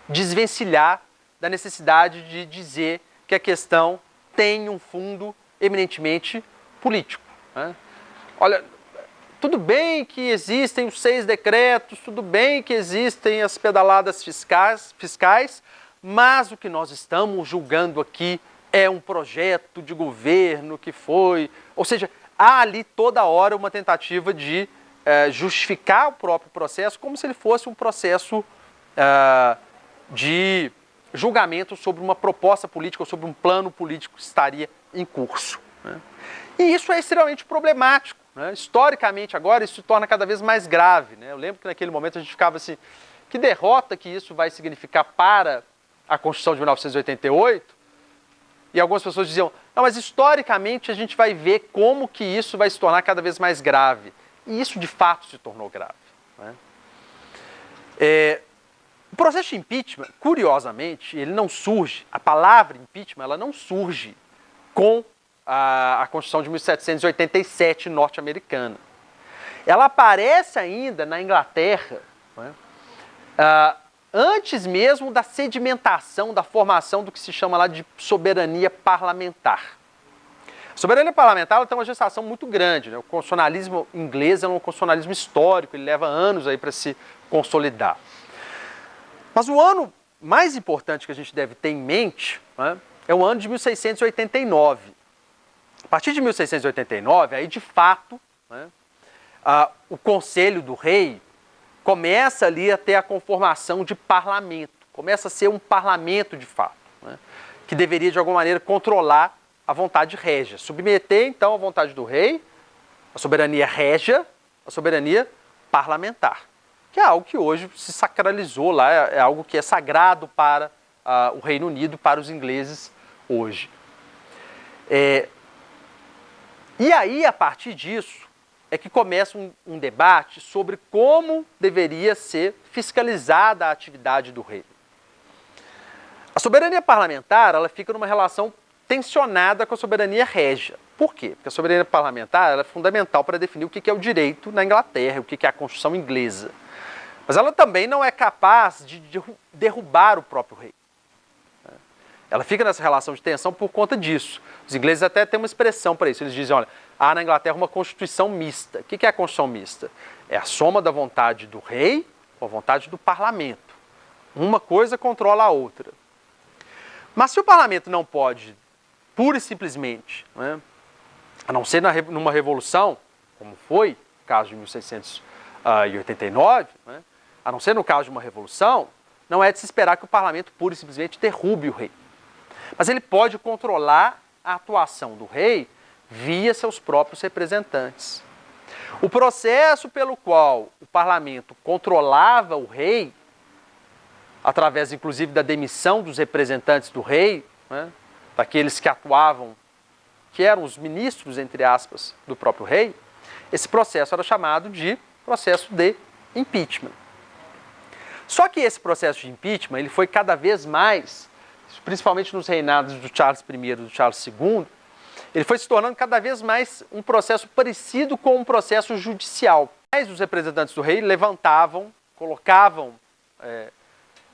desvencilhar da necessidade de dizer que a questão tem um fundo eminentemente político, né? Olha, tudo bem que existem os 6 decretos, tudo bem que existem as pedaladas fiscais, mas o que nós estamos julgando aqui é um projeto de governo que foi... Ou seja, há ali toda hora uma tentativa de justificar o próprio processo como se ele fosse um processo de julgamento sobre uma proposta política ou sobre um plano político que estaria em curso, né? E isso é extremamente problemático, né? Historicamente, agora, isso se torna cada vez mais grave, né? Eu lembro que naquele momento a gente ficava assim, que derrota que isso vai significar para a Constituição de 1988? E algumas pessoas diziam, não, mas historicamente a gente vai ver como que isso vai se tornar cada vez mais grave. E isso, de fato, se tornou grave, né? O processo de impeachment, curiosamente, ele não surge, a palavra impeachment, ela não surge com a Constituição de 1787 norte-americana. Ela aparece ainda na Inglaterra, né, antes mesmo da sedimentação, da formação do que se chama lá de soberania parlamentar. A soberania parlamentar ela tem uma gestação muito grande, né? O constitucionalismo inglês é um constitucionalismo histórico, ele leva anos aí para se consolidar. Mas o ano mais importante que a gente deve ter em mente, né, é o ano de 1689. A partir de 1689, aí de fato, né, o Conselho do Rei começa ali a ter a conformação de parlamento, começa a ser um parlamento de fato, né, que deveria de alguma maneira controlar a vontade régia, submeter então a vontade do rei, a soberania régia, a soberania parlamentar, que é algo que hoje se sacralizou lá, é algo que é sagrado para o Reino Unido, para os ingleses hoje. E aí, a partir disso, é que começa um debate sobre como deveria ser fiscalizada a atividade do rei. A soberania parlamentar, ela fica numa relação tensionada com a soberania régia. Por quê? Porque a soberania parlamentar ela é fundamental para definir o que é o direito na Inglaterra, o que é a Constituição inglesa. Mas ela também não é capaz de derrubar o próprio rei. Ela fica nessa relação de tensão por conta disso. Os ingleses até têm uma expressão para isso. Eles dizem, olha, há na Inglaterra uma Constituição mista. O que é a Constituição mista? É a soma da vontade do rei com a vontade do parlamento. Uma coisa controla a outra. Mas se o parlamento não pode, pura e simplesmente, né, a não ser numa revolução, como foi o caso de 1689, né, a não ser no caso de uma revolução, não é de se esperar que o parlamento pura e simplesmente derrube o rei. Mas ele pode controlar a atuação do rei via seus próprios representantes. O processo pelo qual o parlamento controlava o rei, através inclusive da demissão dos representantes do rei, né, daqueles que atuavam, que eram os ministros, entre aspas, do próprio rei, esse processo era chamado de processo de impeachment. Só que esse processo de impeachment ele foi cada vez mais, principalmente nos reinados do Charles I e do Charles II, ele foi se tornando cada vez mais um processo parecido com um processo judicial. Mas os representantes do rei levantavam, colocavam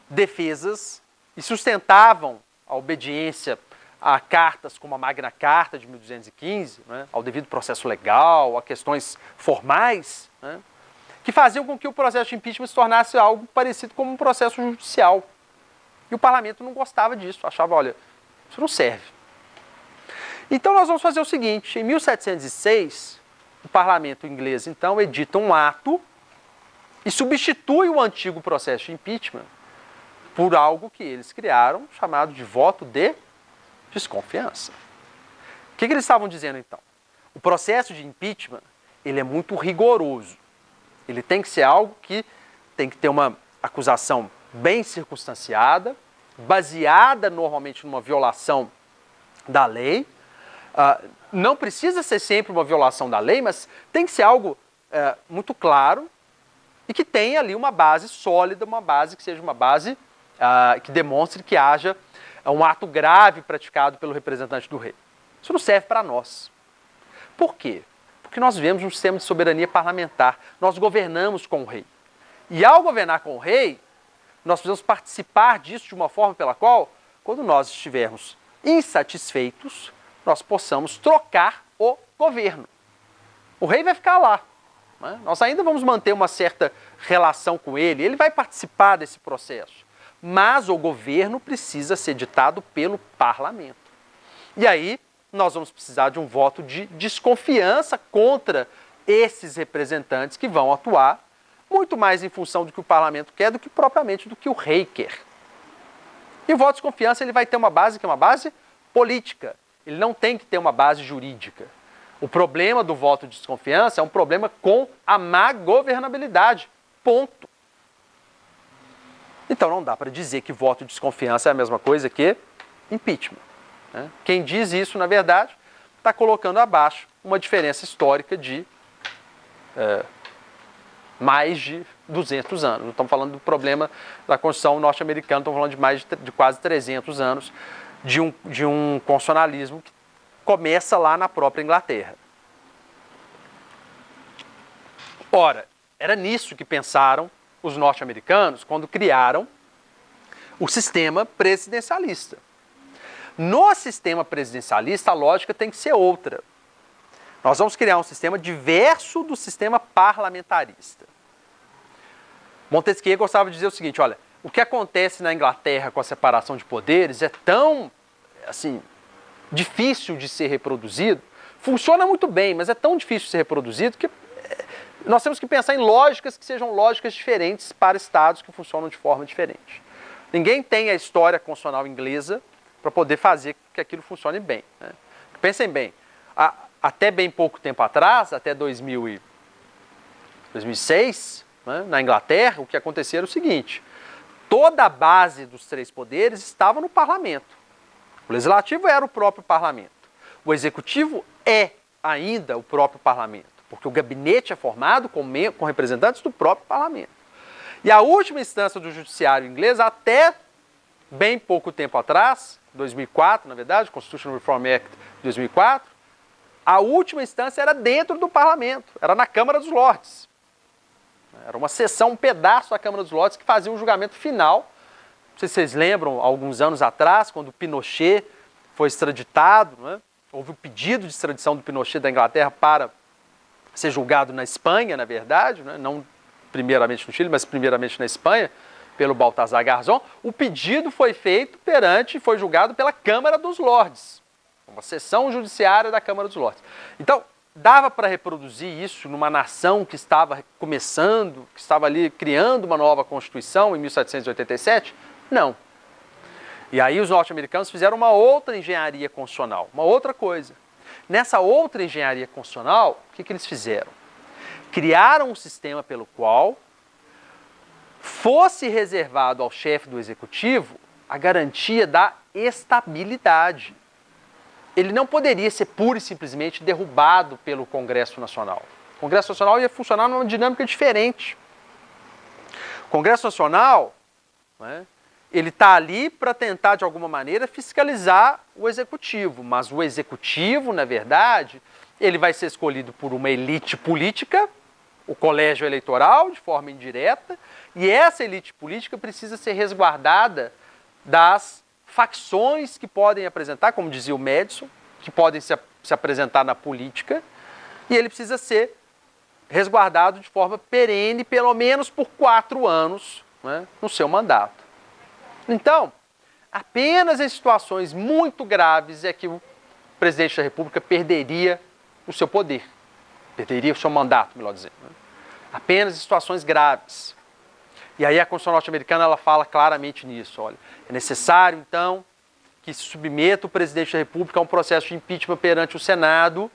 defesas e sustentavam a obediência a cartas como a Magna Carta de 1215, né, ao devido processo legal, a questões formais, né, que faziam com que o processo de impeachment se tornasse algo parecido com um processo judicial. E o parlamento não gostava disso, achava, olha, isso não serve. Então nós vamos fazer o seguinte, em 1706, o parlamento inglês, então, edita um ato e substitui o antigo processo de impeachment por algo que eles criaram, chamado de voto de desconfiança. O que eles estavam dizendo, então? O processo de impeachment, ele é muito rigoroso. Ele tem que ser algo que tem que ter uma acusação bem circunstanciada, baseada normalmente numa violação da lei. Não precisa ser sempre uma violação da lei, mas tem que ser algo muito claro e que tenha ali uma base sólida, uma base que seja uma base que demonstre que haja um ato grave praticado pelo representante do rei. Isso não serve para nós. Por quê? Porque nós vivemos um sistema de soberania parlamentar. Nós governamos com o rei. E ao governar com o rei, nós precisamos participar disso de uma forma pela qual, quando nós estivermos insatisfeitos, nós possamos trocar o governo. O rei vai ficar lá, né? Nós ainda vamos manter uma certa relação com ele, ele vai participar desse processo. Mas o governo precisa ser ditado pelo parlamento. E aí nós vamos precisar de um voto de desconfiança contra esses representantes que vão atuar muito mais em função do que o parlamento quer do que propriamente do que o rei quer. E o voto de desconfiança ele vai ter uma base que é uma base política. Ele não tem que ter uma base jurídica. O problema do voto de desconfiança é um problema com a má governabilidade. Ponto. Então não dá para dizer que voto de desconfiança é a mesma coisa que impeachment. Né? Quem diz isso, na verdade, está colocando abaixo uma diferença histórica de mais de 200 anos. Não estamos falando do problema da Constituição norte-americana, estamos falando de quase 300 anos de um constitucionalismo que começa lá na própria Inglaterra. Ora, era nisso que pensaram os norte-americanos quando criaram o sistema presidencialista. No sistema presidencialista, a lógica tem que ser outra. Nós vamos criar um sistema diverso do sistema parlamentarista. Montesquieu gostava de dizer o seguinte, olha, o que acontece na Inglaterra com a separação de poderes é tão, assim, difícil de ser reproduzido, funciona muito bem, mas é tão difícil de ser reproduzido que nós temos que pensar em lógicas que sejam lógicas diferentes para estados que funcionam de forma diferente. Ninguém tem a história constitucional inglesa para poder fazer que aquilo funcione bem. Né? Pensem bem, até bem pouco tempo atrás, até 2006, né, na Inglaterra, o que acontecia era o seguinte, toda a base dos três poderes estava no parlamento. O legislativo era o próprio parlamento. O executivo é ainda o próprio parlamento, porque o gabinete é formado com representantes do próprio parlamento. E a última instância do judiciário inglês, até bem pouco tempo atrás, 2004, na verdade, Constitutional Reform Act de 2004, a última instância era dentro do parlamento, era na Câmara dos Lordes. Era uma sessão, um pedaço da Câmara dos Lordes que fazia um julgamento final. Não sei se vocês lembram, alguns anos atrás, quando o Pinochet foi extraditado, né? Houve o pedido de extradição do Pinochet da Inglaterra para ser julgado na Espanha, na verdade, né? Não primeiramente no Chile, mas primeiramente na Espanha, pelo Baltasar Garzón. O pedido foi feito foi julgado pela Câmara dos Lordes, uma sessão judiciária da Câmara dos Lordes. Então, dava para reproduzir isso numa nação que estava começando, que estava ali criando uma nova Constituição em 1787? Não. E aí os norte-americanos fizeram uma outra engenharia constitucional, uma outra coisa. Nessa outra engenharia constitucional, o que eles fizeram? Criaram um sistema pelo qual fosse reservado ao chefe do executivo a garantia da estabilidade. Ele não poderia ser pura e simplesmente derrubado pelo Congresso Nacional. O Congresso Nacional ia funcionar numa dinâmica diferente. O Congresso Nacional, né, ele está ali para tentar, de alguma maneira, fiscalizar o Executivo. Mas o Executivo, na verdade, ele vai ser escolhido por uma elite política, o colégio eleitoral, de forma indireta, e essa elite política precisa ser resguardada das facções que podem apresentar, como dizia o Madison, que podem se apresentar na política, e ele precisa ser resguardado de forma perene, pelo menos por 4 anos, né, no seu mandato. Então, apenas em situações muito graves é que o presidente da República perderia o seu poder, perderia o seu mandato, melhor dizendo. Né? Apenas em situações graves. E aí a Constituição norte-americana ela fala claramente nisso. Olha, é necessário, então, que se submeta o presidente da República a um processo de impeachment perante o Senado,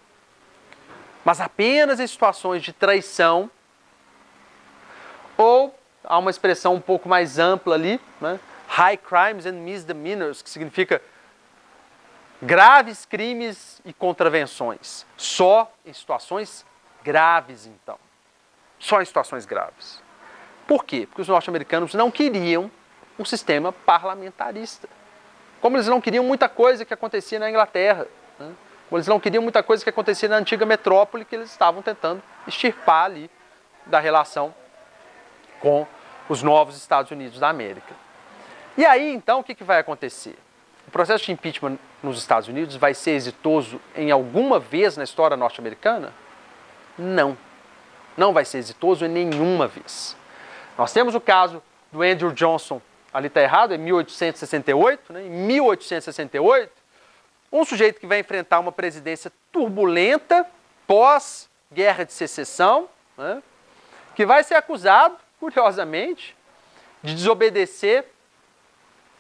mas apenas em situações de traição, ou há uma expressão um pouco mais ampla ali, né? High crimes and misdemeanors, que significa graves crimes e contravenções. Só em situações graves, então. Só em situações graves. Por quê? Porque os norte-americanos não queriam um sistema parlamentarista. Como eles não queriam muita coisa que acontecia na Inglaterra. Né? Como eles não queriam muita coisa que acontecia na antiga metrópole que eles estavam tentando extirpar ali da relação com os novos Estados Unidos da América. E aí, então, o que vai acontecer? O processo de impeachment nos Estados Unidos vai ser exitoso em alguma vez na história norte-americana? Não. Não vai ser exitoso em nenhuma vez. Nós temos o caso do Andrew Johnson, ali está errado, é 1868, né? Em 1868, um sujeito que vai enfrentar uma presidência turbulenta, pós-guerra de secessão, né, que vai ser acusado, curiosamente, de desobedecer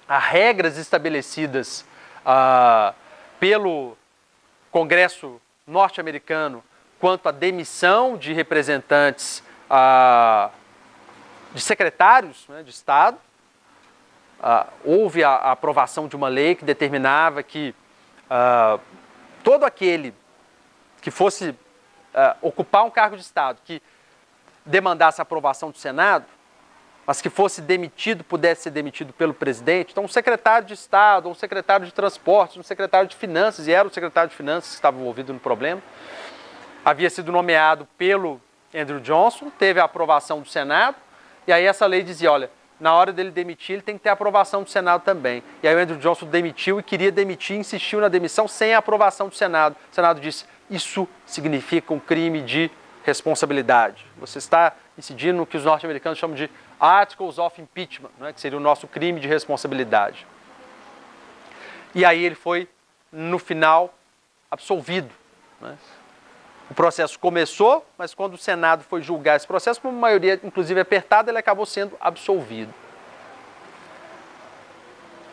a regras estabelecidas pelo Congresso norte-americano quanto à demissão de representantes, de secretários, né, de Estado. Houve a aprovação de uma lei que determinava que todo aquele que fosse ocupar um cargo de Estado, que demandasse a aprovação do Senado, mas que fosse demitido, pudesse ser demitido pelo presidente. Então, um secretário de Estado, um secretário de Transportes, um secretário de Finanças, e era o secretário de Finanças que estava envolvido no problema, havia sido nomeado pelo Andrew Johnson, teve a aprovação do Senado, e aí essa lei dizia, olha, na hora dele demitir, ele tem que ter a aprovação do Senado também. E aí o Andrew Johnson demitiu e queria demitir, insistiu na demissão sem a aprovação do Senado. O Senado disse, isso significa um crime de responsabilidade. Você está incidindo no que os norte-americanos chamam de Articles of Impeachment, né, que seria o nosso crime de responsabilidade. E aí ele foi, no final, absolvido. Né? O processo começou, mas quando o Senado foi julgar esse processo, com uma maioria, inclusive, apertada, ele acabou sendo absolvido.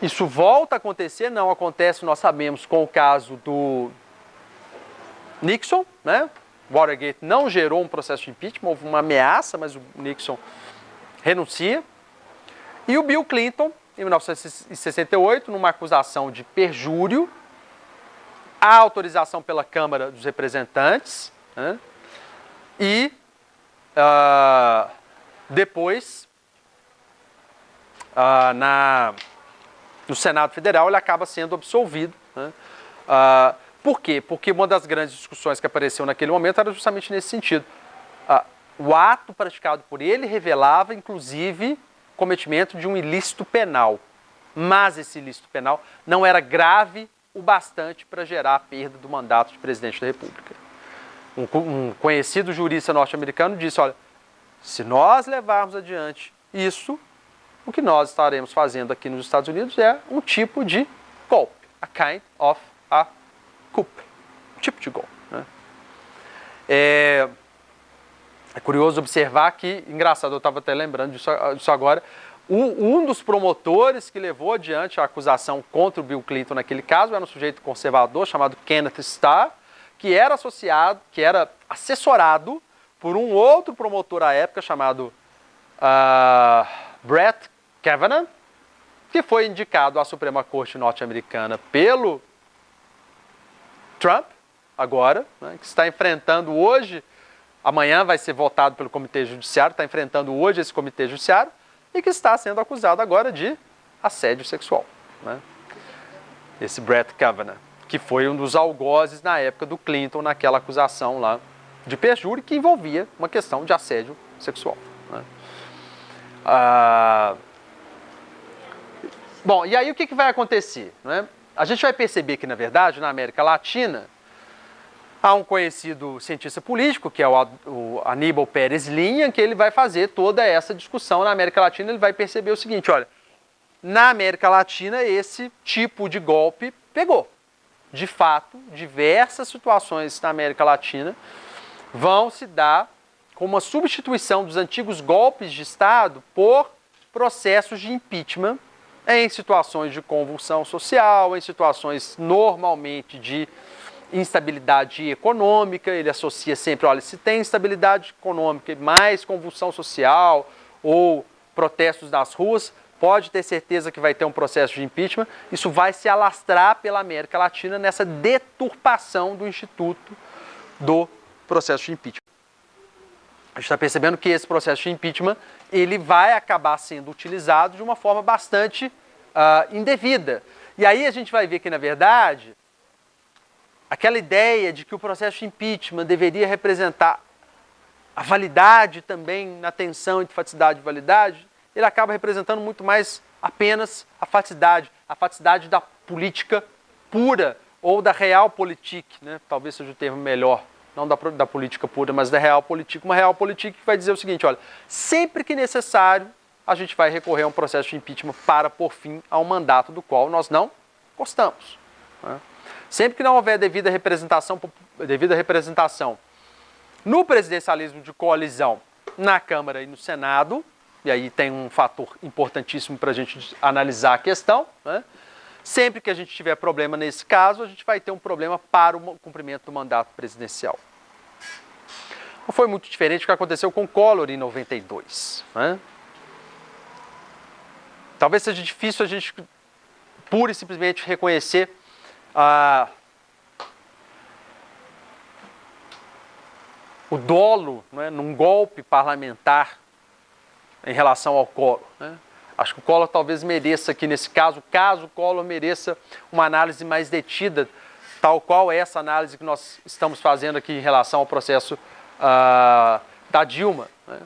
Isso volta a acontecer, não acontece, nós sabemos, com o caso do Nixon, né? Watergate não gerou um processo de impeachment, houve uma ameaça, mas o Nixon renuncia. E o Bill Clinton, em 1968, numa acusação de perjúrio, a autorização pela Câmara dos Representantes, né? E depois, no Senado Federal, ele acaba sendo absolvido. Né? Por quê? Porque uma das grandes discussões que apareceu naquele momento era justamente nesse sentido. O ato praticado por ele revelava, inclusive, cometimento de um ilícito penal. Mas esse ilícito penal não era grave o bastante para gerar a perda do mandato de presidente da República. Um conhecido jurista norte-americano disse, olha, se nós levarmos adiante isso, o que nós estaremos fazendo aqui nos Estados Unidos é um tipo de golpe. A kind of a coup. Um tipo de golpe. Né? É curioso observar que, engraçado, eu estava até lembrando disso agora, um dos promotores que levou adiante a acusação contra o Bill Clinton naquele caso era um sujeito conservador chamado Kenneth Starr, que era assessorado por um outro promotor à época chamado Brett Kavanaugh, que foi indicado à Suprema Corte norte-americana pelo Trump, agora, né, que está enfrentando hoje, amanhã vai ser votado pelo Comitê Judiciário, está enfrentando hoje esse Comitê Judiciário, e que está sendo acusado agora de assédio sexual. Né? Esse Brett Kavanaugh, que foi um dos algozes na época do Clinton, naquela acusação lá de perjúrio, que envolvia uma questão de assédio sexual. Né? Bom, e aí o que vai acontecer? Né? A gente vai perceber que, na verdade, na América Latina, há um conhecido cientista político, que é o Aníbal Pérez Linha, que ele vai fazer toda essa discussão na América Latina. Ele vai perceber o seguinte, olha, na América Latina esse tipo de golpe pegou. De fato, diversas situações na América Latina vão se dar com uma substituição dos antigos golpes de Estado por processos de impeachment em situações de convulsão social, em situações normalmente de instabilidade econômica. Ele associa sempre, olha, se tem instabilidade econômica e mais convulsão social ou protestos das ruas, pode ter certeza que vai ter um processo de impeachment. Isso vai se alastrar pela América Latina nessa deturpação do instituto do processo de impeachment. A gente está percebendo que esse processo de impeachment ele vai acabar sendo utilizado de uma forma bastante indevida. E aí a gente vai ver que, na verdade, aquela ideia de que o processo de impeachment deveria representar a validade também na tensão entre faticidade e validade, ele acaba representando muito mais apenas a faticidade da política pura, ou da realpolitik, né? Talvez seja o termo melhor, não da política pura, mas da realpolitik. Uma realpolitik que vai dizer o seguinte, olha, sempre que necessário, a gente vai recorrer a um processo de impeachment para pôr fim a um mandato do qual nós não gostamos. Né? Sempre que não houver devida representação no presidencialismo de coalizão na Câmara e no Senado, e aí tem um fator importantíssimo para a gente analisar a questão, né? Sempre que a gente tiver problema nesse caso, a gente vai ter um problema para o cumprimento do mandato presidencial. Não foi muito diferente do que aconteceu com Collor em 92. Né? Talvez seja difícil a gente pura e simplesmente reconhecer o dolo, né, num golpe parlamentar em relação ao Collor. Né? Acho que o Collor talvez mereça aqui nesse caso o Collor mereça uma análise mais detida, tal qual essa análise que nós estamos fazendo aqui em relação ao processo da Dilma. Né?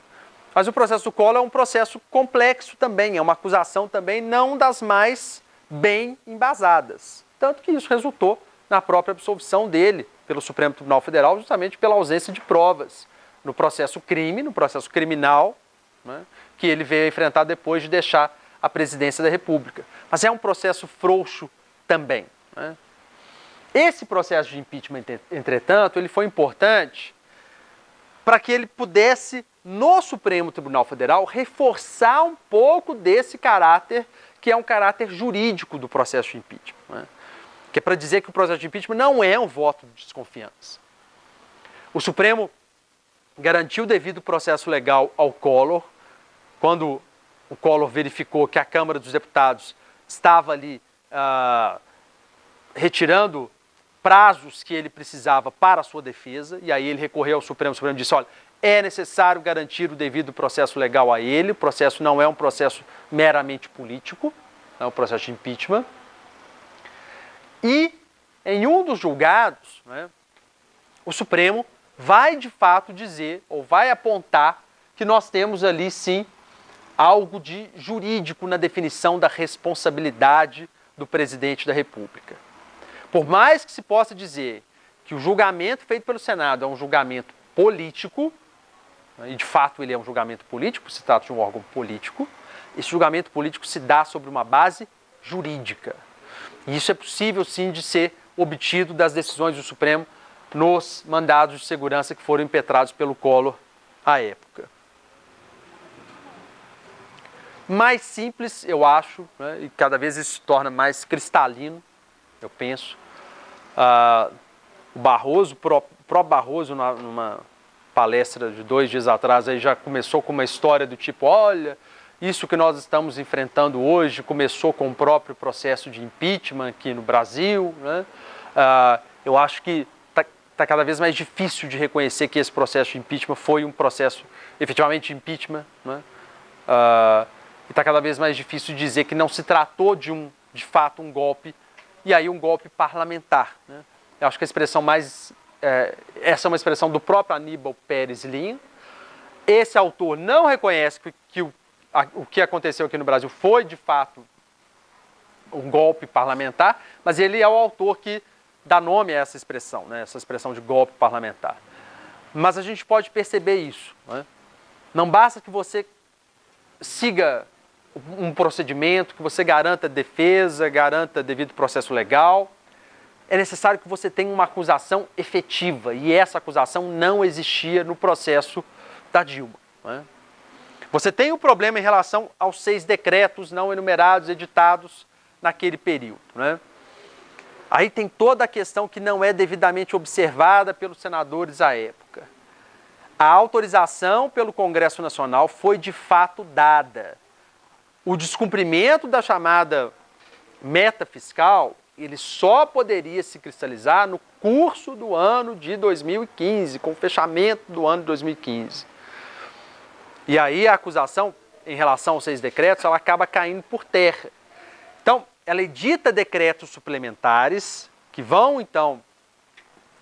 Mas o processo do Collor é um processo complexo também, é uma acusação também não das mais bem embasadas. Tanto que isso resultou na própria absolvição dele pelo Supremo Tribunal Federal, justamente pela ausência de provas no processo crime, no processo criminal, né, que ele veio enfrentar depois de deixar a presidência da República. Mas é um processo frouxo também. Né? Esse processo de impeachment, entretanto, ele foi importante para que ele pudesse, no Supremo Tribunal Federal, reforçar um pouco desse caráter, que é um caráter jurídico do processo de impeachment. Né? Que é para dizer que o processo de impeachment não é um voto de desconfiança. O Supremo garantiu o devido processo legal ao Collor, quando o Collor verificou que a Câmara dos Deputados estava ali retirando prazos que ele precisava para a sua defesa, e aí ele recorreu ao Supremo, o Supremo disse, olha, é necessário garantir o devido processo legal a ele, o processo não é um processo meramente político, é um processo de impeachment. E, em um dos julgados, né, o Supremo vai de fato dizer, ou vai apontar, que nós temos ali sim algo de jurídico na definição da responsabilidade do presidente da República. Por mais que se possa dizer que o julgamento feito pelo Senado é um julgamento político, e de fato ele é um julgamento político, se trata de um órgão político, esse julgamento político se dá sobre uma base jurídica. E isso é possível sim de ser obtido das decisões do Supremo nos mandados de segurança que foram impetrados pelo Collor à época. Mais simples, eu acho, né, e cada vez isso se torna mais cristalino, eu penso. O Barroso, o próprio Barroso, numa palestra de 2 dias atrás, aí já começou com uma história do tipo, olha, isso que nós estamos enfrentando hoje começou com o próprio processo de impeachment aqui no Brasil. Né? Eu acho que está cada vez mais difícil de reconhecer que esse processo de impeachment foi um processo efetivamente de impeachment. Né? E está cada vez mais difícil dizer que não se tratou de fato um golpe, e aí um golpe parlamentar. Né? Eu acho que a expressão mais... essa é uma expressão do próprio Aníbal Pérez Lima. Esse autor não reconhece que o que aconteceu aqui no Brasil foi, de fato, um golpe parlamentar, mas ele é o autor que dá nome a essa expressão, né? Essa expressão de golpe parlamentar. Mas a gente pode perceber isso. Né? Não basta que você siga um procedimento, que você garanta defesa, garanta devido processo legal. É necessário que você tenha uma acusação efetiva, e essa acusação não existia no processo da Dilma. Né? Você tem um problema em relação aos 6 decretos não enumerados, editados naquele período. Né? Aí tem toda a questão que não é devidamente observada pelos senadores à época. A autorização pelo Congresso Nacional foi de fato dada. O descumprimento da chamada meta fiscal, ele só poderia se cristalizar no curso do ano de 2015, com o fechamento do ano de 2015. E aí a acusação, em relação aos 6 decretos, ela acaba caindo por terra. Então, ela edita decretos suplementares, que vão, então,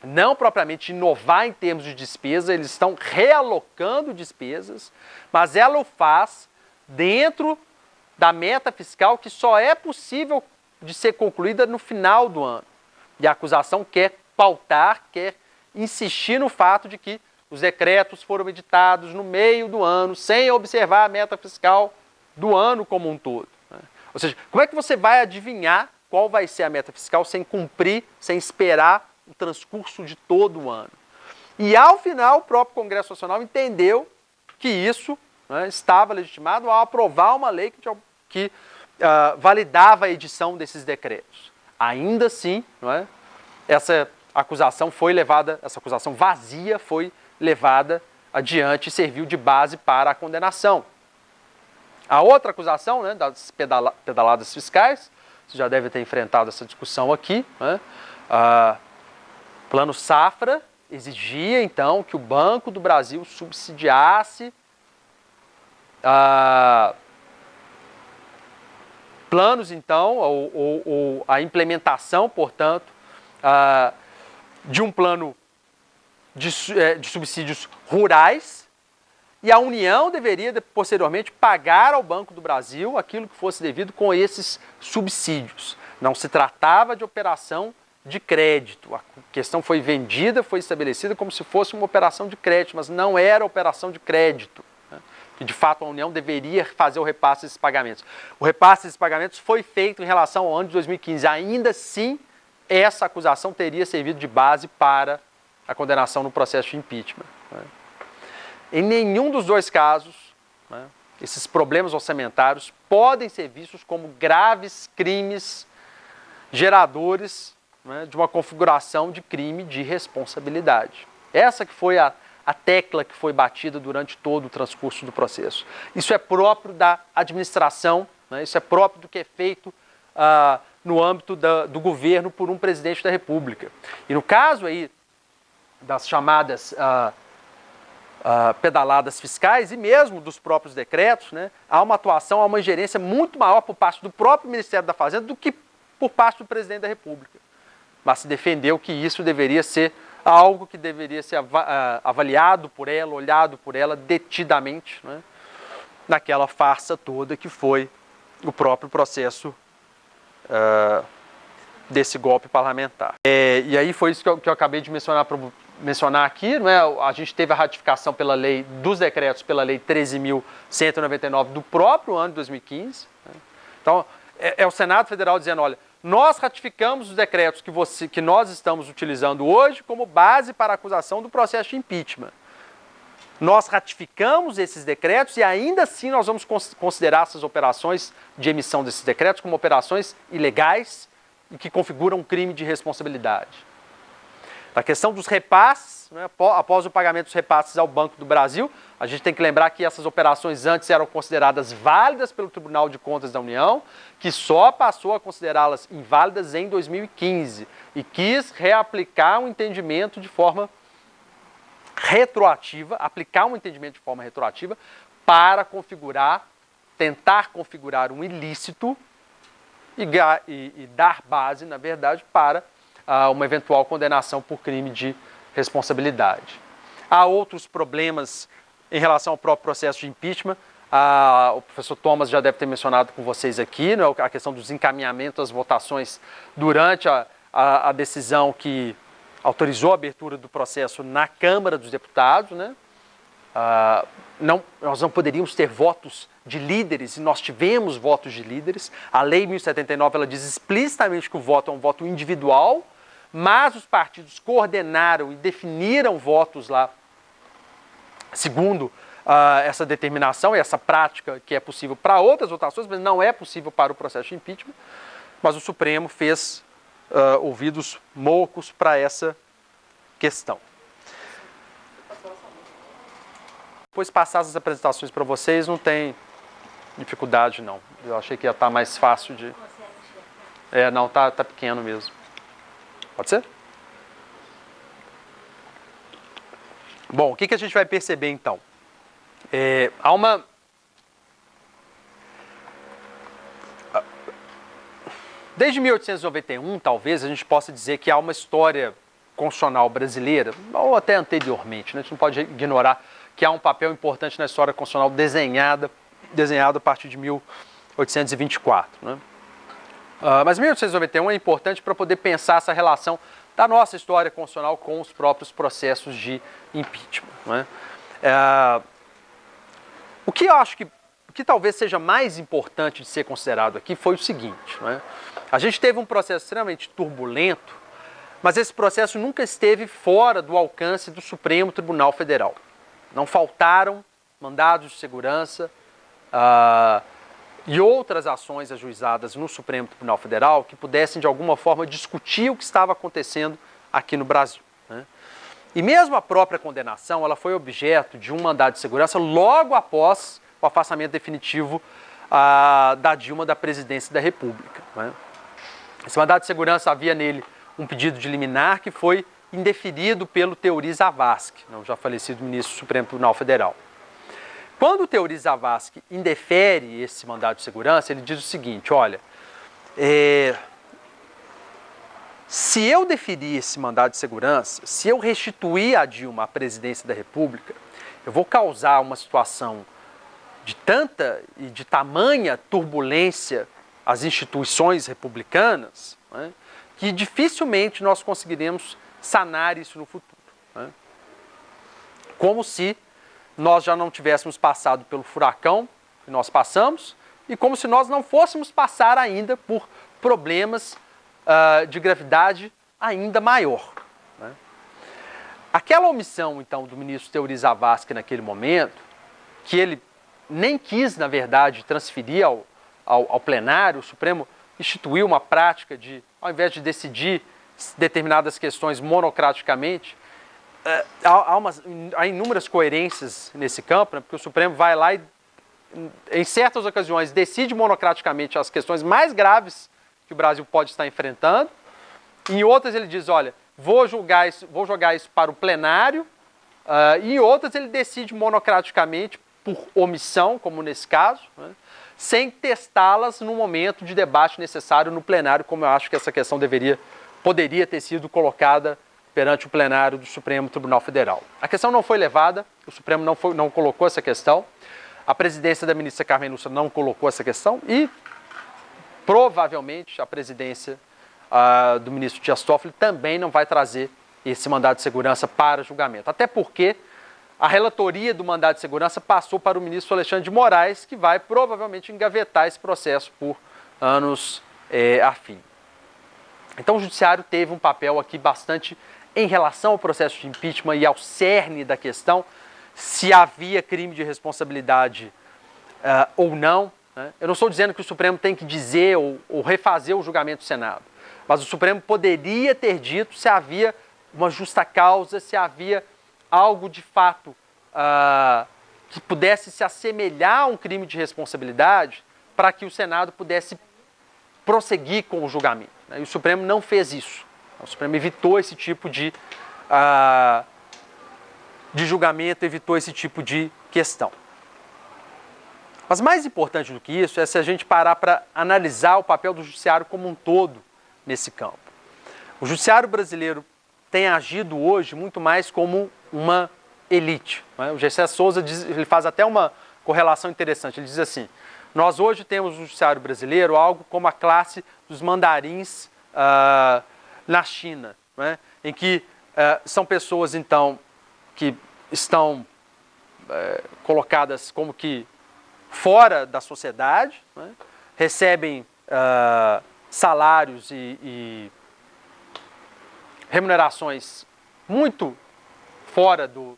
não propriamente inovar em termos de despesa, eles estão realocando despesas, mas ela o faz dentro da meta fiscal que só é possível de ser concluída no final do ano. E a acusação quer pautar, quer insistir no fato de que os decretos foram editados no meio do ano, sem observar a meta fiscal do ano como um todo. Né? Ou seja, como é que você vai adivinhar qual vai ser a meta fiscal sem cumprir, sem esperar o transcurso de todo o ano. E, ao final, o próprio Congresso Nacional entendeu que isso, né, estava legitimado ao aprovar uma lei que validava a edição desses decretos. Ainda assim, não é, essa acusação vazia foi levada adiante e serviu de base para a condenação. A outra acusação, né, das pedaladas fiscais, você já deve ter enfrentado essa discussão aqui, né? Plano Safra exigia, então, que o Banco do Brasil subsidiasse planos, então, ou a implementação, portanto, de um plano de subsídios rurais, e a União deveria, posteriormente, pagar ao Banco do Brasil aquilo que fosse devido com esses subsídios. Não se tratava de operação de crédito. A questão foi vendida, foi estabelecida como se fosse uma operação de crédito, mas não era operação de crédito. Que, de fato, a União deveria fazer o repasse desses pagamentos. O repasse desses pagamentos foi feito em relação ao ano de 2015. Ainda assim, essa acusação teria servido de base para a condenação no processo de impeachment. Em nenhum dos dois casos, né, esses problemas orçamentários podem ser vistos como graves crimes geradores, né, de uma configuração de crime de responsabilidade. Essa que foi a tecla que foi batida durante todo o transcurso do processo. Isso é próprio da administração, né, isso é próprio do que é feito no âmbito do governo por um presidente da República. E no caso aí das chamadas pedaladas fiscais e mesmo dos próprios decretos, né, há uma atuação, há uma ingerência muito maior por parte do próprio Ministério da Fazenda do que por parte do presidente da República. Mas se defendeu que isso deveria ser algo que deveria ser avaliado por ela, olhado por ela detidamente, né, naquela farsa toda que foi o próprio processo desse golpe parlamentar. E aí foi isso que eu acabei de mencionar aqui, não é? A gente teve a ratificação pela lei dos decretos, pela lei 13.199 do próprio ano de 2015. Né? Então, é o Senado Federal dizendo, olha, nós ratificamos os decretos que nós estamos utilizando hoje como base para a acusação do processo de impeachment. Nós ratificamos esses decretos e ainda assim nós vamos considerar essas operações de emissão desses decretos como operações ilegais e que configuram um crime de responsabilidade. Na questão dos repasses, né, após o pagamento dos repasses ao Banco do Brasil, a gente tem que lembrar que essas operações antes eram consideradas válidas pelo Tribunal de Contas da União, que só passou a considerá-las inválidas em 2015 e quis reaplicar um entendimento de forma retroativa, aplicar um entendimento de forma retroativa para tentar configurar um ilícito e dar base, na verdade, para uma eventual condenação por crime de responsabilidade. Há outros problemas em relação ao próprio processo de impeachment. O professor Thomas já deve ter mencionado com vocês aqui, né, a questão dos encaminhamentos às votações durante a decisão que autorizou a abertura do processo na Câmara dos Deputados. Né? Nós não poderíamos ter votos de líderes, e nós tivemos votos de líderes. A Lei 1079 ela diz explicitamente que o voto é um voto individual, mas os partidos coordenaram e definiram votos lá segundo essa determinação e essa prática que é possível para outras votações, mas não é possível para o processo de impeachment. Mas o Supremo fez ouvidos moucos para essa questão. Depois de passar as apresentações para vocês, não tem dificuldade, não. Eu achei que ia estar mais fácil de... não, tá pequeno mesmo. Pode ser? Bom, o que a gente vai perceber, então? Há uma... Desde 1891, talvez, a gente possa dizer que há uma história constitucional brasileira, ou até anteriormente, né? A gente não pode ignorar que há um papel importante na história constitucional desenhado a partir de 1824. Né? Mas 1891 é importante para poder pensar essa relação da nossa história constitucional com os próprios processos de impeachment. Né? O que eu acho que o que talvez seja mais importante de ser considerado aqui foi o seguinte, né? A gente teve um processo extremamente turbulento, mas esse processo nunca esteve fora do alcance do Supremo Tribunal Federal. Não faltaram mandados de segurança e outras ações ajuizadas no Supremo Tribunal Federal que pudessem, de alguma forma, discutir o que estava acontecendo aqui no Brasil, né? E mesmo a própria condenação, ela foi objeto de um mandado de segurança logo após o afastamento definitivo da Dilma da presidência da República, né? Esse mandado de segurança havia nele um pedido de liminar que foi indeferido pelo Teori Zavascki, o já falecido ministro do Supremo Tribunal Federal. Quando o Teori Zavascki indefere esse mandado de segurança, ele diz o seguinte, olha, se eu deferir esse mandado de segurança, se eu restituir a Dilma à presidência da República, eu vou causar uma situação de tanta e de tamanha turbulência às instituições republicanas, né, que dificilmente nós conseguiremos sanar isso no futuro, né? Como se nós já não tivéssemos passado pelo furacão que nós passamos e como se nós não fôssemos passar ainda por problemas de gravidade ainda maior, né? Aquela omissão, então, do ministro Teori Zavascki naquele momento, que ele nem quis, na verdade, transferir ao plenário, o Supremo instituiu uma prática de, ao invés de decidir determinadas questões monocraticamente, há inúmeras coerências nesse campo, né? Porque o Supremo vai lá e, em certas ocasiões, decide monocraticamente as questões mais graves que o Brasil pode estar enfrentando. Em outras ele diz, olha, vou jogar isso para o plenário. E em outras ele decide monocraticamente por omissão, como nesse caso, né, sem testá-las no momento de debate necessário no plenário, como eu acho que essa questão poderia ter sido colocada perante o plenário do Supremo Tribunal Federal. A questão não foi levada, o Supremo não colocou essa questão, a presidência da ministra Carmen Lúcia não colocou essa questão e provavelmente a presidência do ministro Dias Toffoli também não vai trazer esse mandado de segurança para julgamento. Até porque a relatoria do mandado de segurança passou para o ministro Alexandre de Moraes, que vai provavelmente engavetar esse processo por anos a fim. Então o judiciário teve um papel aqui bastante em relação ao processo de impeachment e ao cerne da questão, se havia crime de responsabilidade ou não, né? Eu não estou dizendo que o Supremo tem que dizer ou refazer o julgamento do Senado, mas o Supremo poderia ter dito se havia uma justa causa, se havia algo de fato que pudesse se assemelhar a um crime de responsabilidade para que o Senado pudesse prosseguir com o julgamento, né? E o Supremo não fez isso. O Supremo evitou esse tipo de julgamento, evitou esse tipo de questão. Mas mais importante do que isso é se a gente parar para analisar o papel do judiciário como um todo nesse campo. O judiciário brasileiro tem agido hoje muito mais como uma elite, né? O Gessé Souza ele faz até uma correlação interessante. Ele diz assim, nós hoje temos no judiciário brasileiro algo como a classe dos mandarins na China, né? Em que são pessoas, então, que estão colocadas como que fora da sociedade, né? Recebem salários e remunerações muito fora do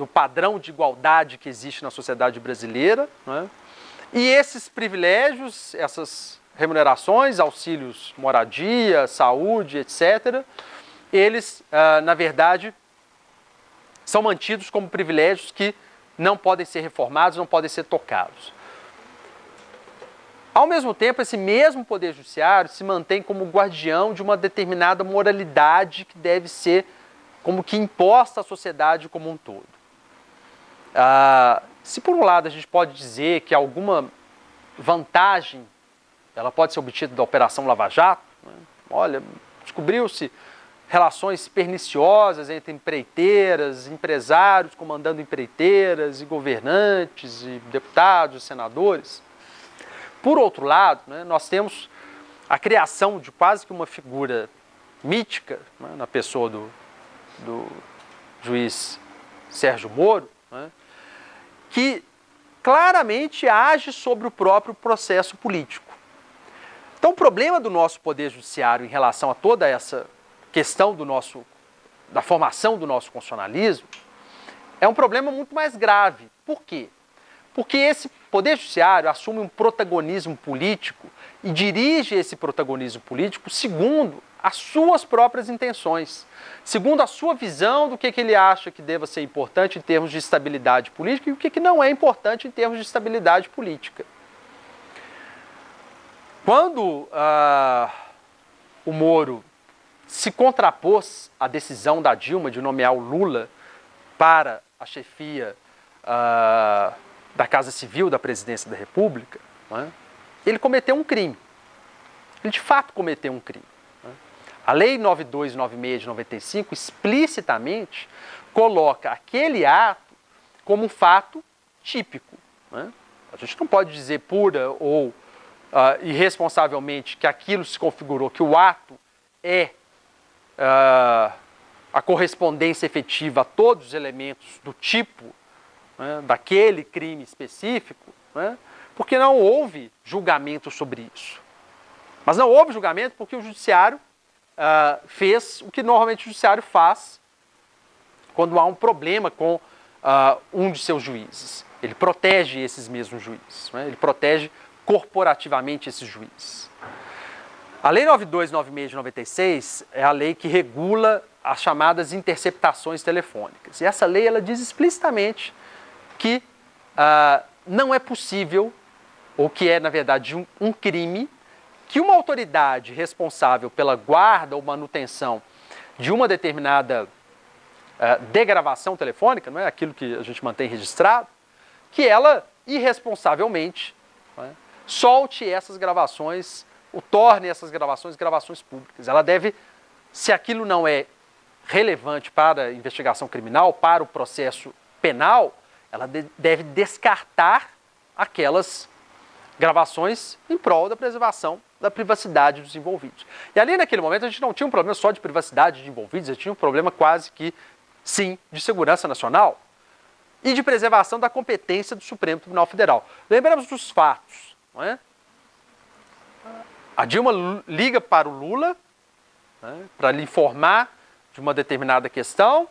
padrão de igualdade que existe na sociedade brasileira, né? E esses privilégios, essas remunerações, auxílios moradia, saúde, etc., eles, na verdade, são mantidos como privilégios que não podem ser reformados, não podem ser tocados. Ao mesmo tempo, esse mesmo Poder Judiciário se mantém como guardião de uma determinada moralidade que deve ser como que imposta à sociedade como um todo. Se por um lado a gente pode dizer que alguma vantagem ela pode ser obtida da Operação Lava Jato, né? Olha, descobriu-se relações perniciosas entre empreiteiras, empresários comandando empreiteiras, e governantes, e deputados, e senadores. Por outro lado, né, nós temos a criação de quase que uma figura mítica, né, na pessoa do juiz Sérgio Moro, né, que claramente age sobre o próprio processo político. Então, o problema do nosso Poder Judiciário em relação a toda essa questão da formação do nosso constitucionalismo é um problema muito mais grave. Por quê? Porque esse Poder Judiciário assume um protagonismo político e dirige esse protagonismo político segundo as suas próprias intenções, segundo a sua visão do que ele acha que deva ser importante em termos de estabilidade política e o que não é importante em termos de estabilidade política. Quando o Moro se contrapôs à decisão da Dilma de nomear o Lula para a chefia da Casa Civil da Presidência da República, né, ele cometeu um crime. Ele de fato cometeu um crime. Né. A Lei 9296 de 95 explicitamente coloca aquele ato como um fato típico. Né. A gente não pode dizer pura ou irresponsavelmente que aquilo se configurou, que o ato é a correspondência efetiva a todos os elementos do tipo, né, daquele crime específico, né, porque não houve julgamento sobre isso. Mas não houve julgamento porque o judiciário fez o que normalmente o judiciário faz quando há um problema com um de seus juízes. Ele protege esses mesmos juízes, né, ele protege corporativamente esses juízes. A Lei 9296 de 96 é a lei que regula as chamadas interceptações telefônicas. E essa lei ela diz explicitamente que não é possível, ou que é, na verdade, um crime, que uma autoridade responsável pela guarda ou manutenção de uma determinada degravação telefônica, não é aquilo que a gente mantém registrado, que ela irresponsavelmente, não é, solte essas gravações, ou torne essas gravações públicas. Ela deve, se aquilo não é relevante para a investigação criminal, para o processo penal, ela deve descartar aquelas gravações em prol da preservação da privacidade dos envolvidos. E ali naquele momento a gente não tinha um problema só de privacidade de envolvidos, a gente tinha um problema quase que, sim, de segurança nacional e de preservação da competência do Supremo Tribunal Federal. Lembramos dos fatos, não é? A Dilma liga para o Lula, né, para lhe informar de uma determinada questão,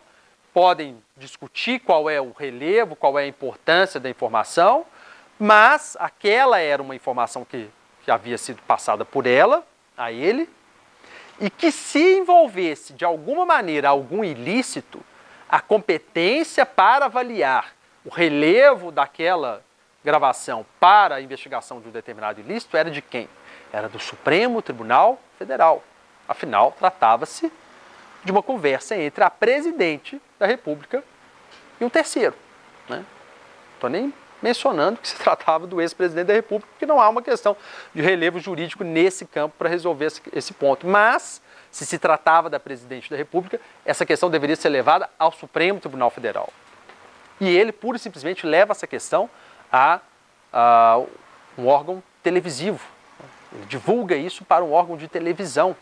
podem discutir qual é o relevo, qual é a importância da informação, mas aquela era uma informação que havia sido passada por ela, a ele, e que se envolvesse de alguma maneira algum ilícito, a competência para avaliar o relevo daquela gravação para a investigação de um determinado ilícito era de quem? Era do Supremo Tribunal Federal. Afinal, tratava-se de uma conversa entre a presidente da República e um terceiro. Não estou nem mencionando que se tratava do ex-presidente da República, porque não há uma questão de relevo jurídico nesse campo para resolver esse ponto. Mas, se tratava da presidente da República, essa questão deveria ser levada ao Supremo Tribunal Federal. E ele, pura e simplesmente, leva essa questão a um órgão televisivo. Ele divulga isso para um órgão de televisão.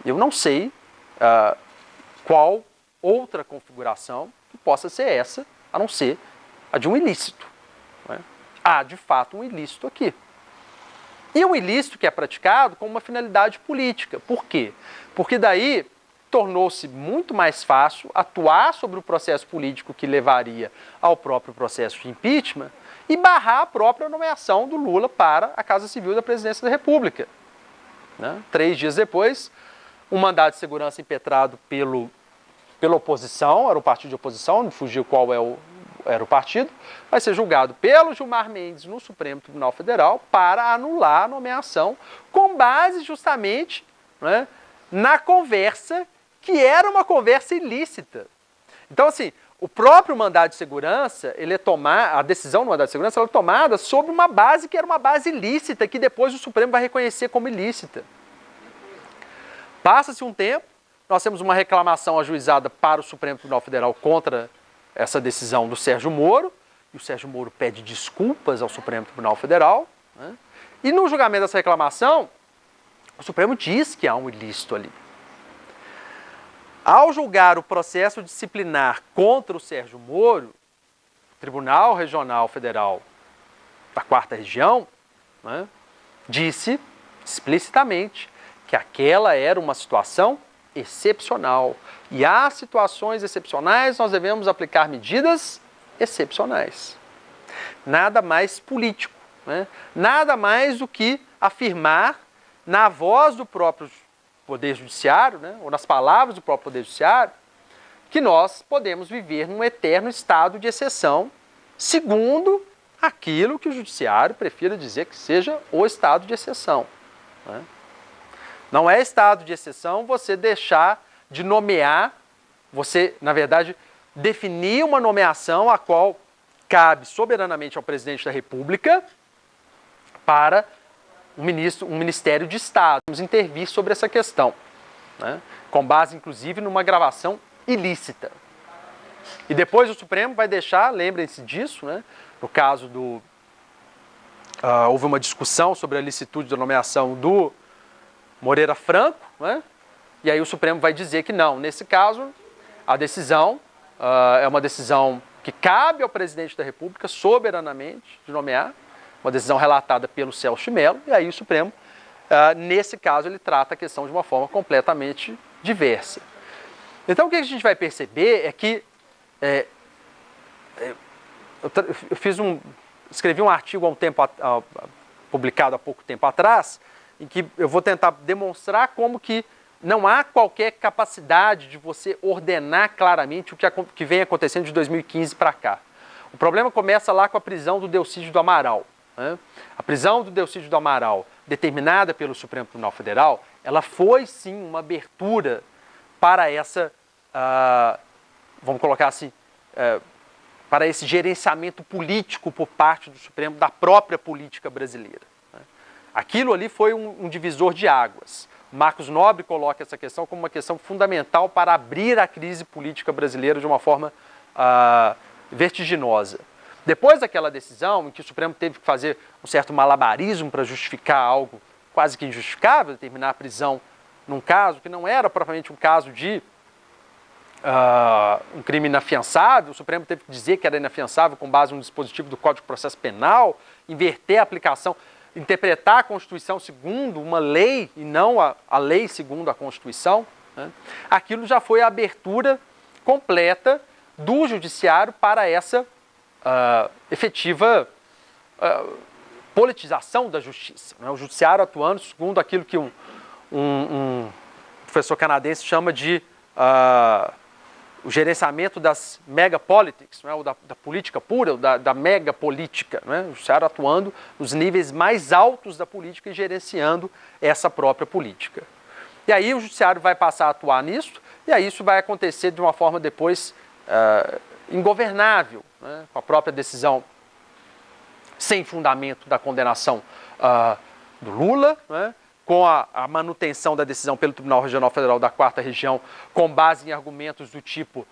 Eu não sei qual outra configuração que possa ser essa, a não ser a de um ilícito. Né? Há, de fato, um ilícito aqui. E um ilícito que é praticado com uma finalidade política. Por quê? Porque daí tornou-se muito mais fácil atuar sobre o processo político que levaria ao próprio processo de impeachment e barrar a própria nomeação do Lula para a Casa Civil da Presidência da República. Né? 3 dias depois, um mandado de segurança impetrado pela oposição, era um partido de oposição, não fugiu qual era o partido, vai ser julgado pelo Gilmar Mendes no Supremo Tribunal Federal para anular a nomeação com base justamente, né, na conversa que era uma conversa ilícita. Então, assim, o próprio mandado de segurança, a decisão do mandado de segurança ela é tomada sobre uma base que era uma base ilícita, que depois o Supremo vai reconhecer como ilícita. Passa-se um tempo, nós temos uma reclamação ajuizada para o Supremo Tribunal Federal contra essa decisão do Sérgio Moro, e o Sérgio Moro pede desculpas ao Supremo Tribunal Federal, né? E no julgamento dessa reclamação, o Supremo diz que há um ilícito ali. Ao julgar o processo disciplinar contra o Sérgio Moro, Tribunal Regional Federal da 4ª Região, né, disse explicitamente que aquela era uma situação excepcional. E às situações excepcionais nós devemos aplicar medidas excepcionais. Nada mais político, né? Nada mais do que afirmar na voz do próprio Poder Judiciário, né, ou nas palavras do próprio Poder Judiciário, que nós podemos viver num eterno estado de exceção, segundo aquilo que o Judiciário prefira dizer que seja o estado de exceção, né? Não é estado de exceção você deixar de nomear, você, na verdade, definir uma nomeação a qual cabe soberanamente ao presidente da República para um Ministério de Estado. Vamos intervir sobre essa questão, né, com base, inclusive, numa gravação ilícita. E depois o Supremo vai deixar, lembrem-se disso, né, no caso do... houve uma discussão sobre a licitude da nomeação do Moreira Franco, né, e aí o Supremo vai dizer que não, nesse caso, a decisão é uma decisão que cabe ao presidente da República soberanamente de nomear, uma decisão relatada pelo Celso de Mello, e aí o Supremo, nesse caso, ele trata a questão de uma forma completamente diversa. Então, o que a gente vai perceber é que escrevi um artigo publicado há pouco tempo atrás, em que eu vou tentar demonstrar como que não há qualquer capacidade de você ordenar claramente o que vem acontecendo de 2015 para cá. O problema começa lá com a prisão do Delcídio do Amaral, né? A prisão do Delcídio do Amaral, determinada pelo Supremo Tribunal Federal, ela foi sim uma abertura para essa, vamos colocar assim, para esse gerenciamento político por parte do Supremo da própria política brasileira, né? Aquilo ali foi um divisor de águas. Marcos Nobre coloca essa questão como uma questão fundamental para abrir a crise política brasileira de uma forma vertiginosa. Depois daquela decisão, em que o Supremo teve que fazer um certo malabarismo para justificar algo quase que injustificável, determinar a prisão num caso que não era propriamente um caso de um crime inafiançável, o Supremo teve que dizer que era inafiançável com base no dispositivo do Código de Processo Penal, inverter a aplicação, interpretar a Constituição segundo uma lei e não a lei segundo a Constituição, né? Aquilo já foi a abertura completa do Judiciário para essa efetiva politização da justiça, né? O Judiciário atuando segundo aquilo que um professor canadense chama de o gerenciamento das megapolitics, né, ou da política pura, ou da megapolítica, né, o Judiciário atuando nos níveis mais altos da política e gerenciando essa própria política. E aí o Judiciário vai passar a atuar nisso, e aí isso vai acontecer de uma forma depois ingovernável, né, com a própria decisão sem fundamento da condenação do Lula, né, com a manutenção da decisão pelo Tribunal Regional Federal da 4ª Região, com base em argumentos do tipo,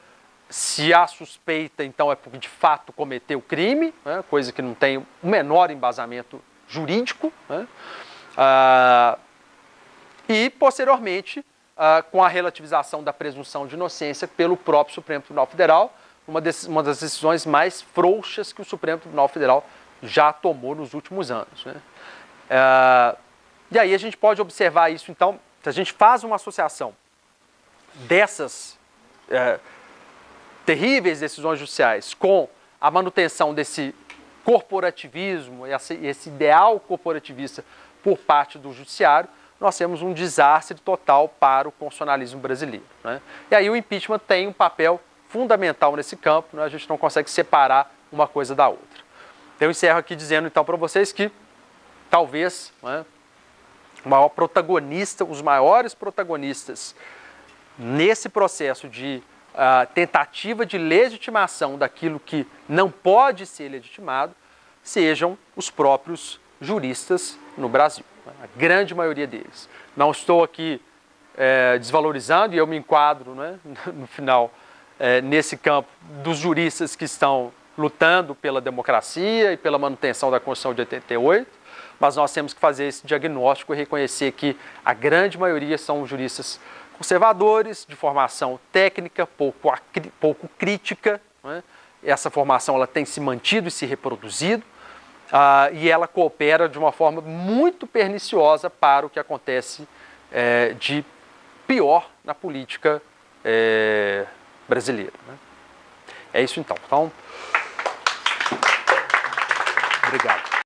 se há suspeita, então é porque de fato cometeu crime, né, coisa que não tem o menor embasamento jurídico, né, e, posteriormente, com a relativização da presunção de inocência pelo próprio Supremo Tribunal Federal, uma das decisões mais frouxas que o Supremo Tribunal Federal já tomou nos últimos anos, né. E aí a gente pode observar isso, então, se a gente faz uma associação dessas terríveis decisões judiciais com a manutenção desse corporativismo, esse ideal corporativista por parte do Judiciário, nós temos um desastre total para o constitucionalismo brasileiro, né? E aí o impeachment tem um papel fundamental nesse campo, né? A gente não consegue separar uma coisa da outra. Então, eu encerro aqui dizendo, então, para vocês que talvez, né, os maiores protagonistas nesse processo de tentativa de legitimação daquilo que não pode ser legitimado sejam os próprios juristas no Brasil, né? A grande maioria deles. Não estou aqui desvalorizando, e eu me enquadro, né, no final nesse campo dos juristas que estão lutando pela democracia e pela manutenção da Constituição de 88, mas nós temos que fazer esse diagnóstico e reconhecer que a grande maioria são juristas conservadores, de formação técnica, pouco crítica, né, essa formação ela tem se mantido e se reproduzido, e ela coopera de uma forma muito perniciosa para o que acontece de pior na política brasileira, né? É isso então. Obrigado.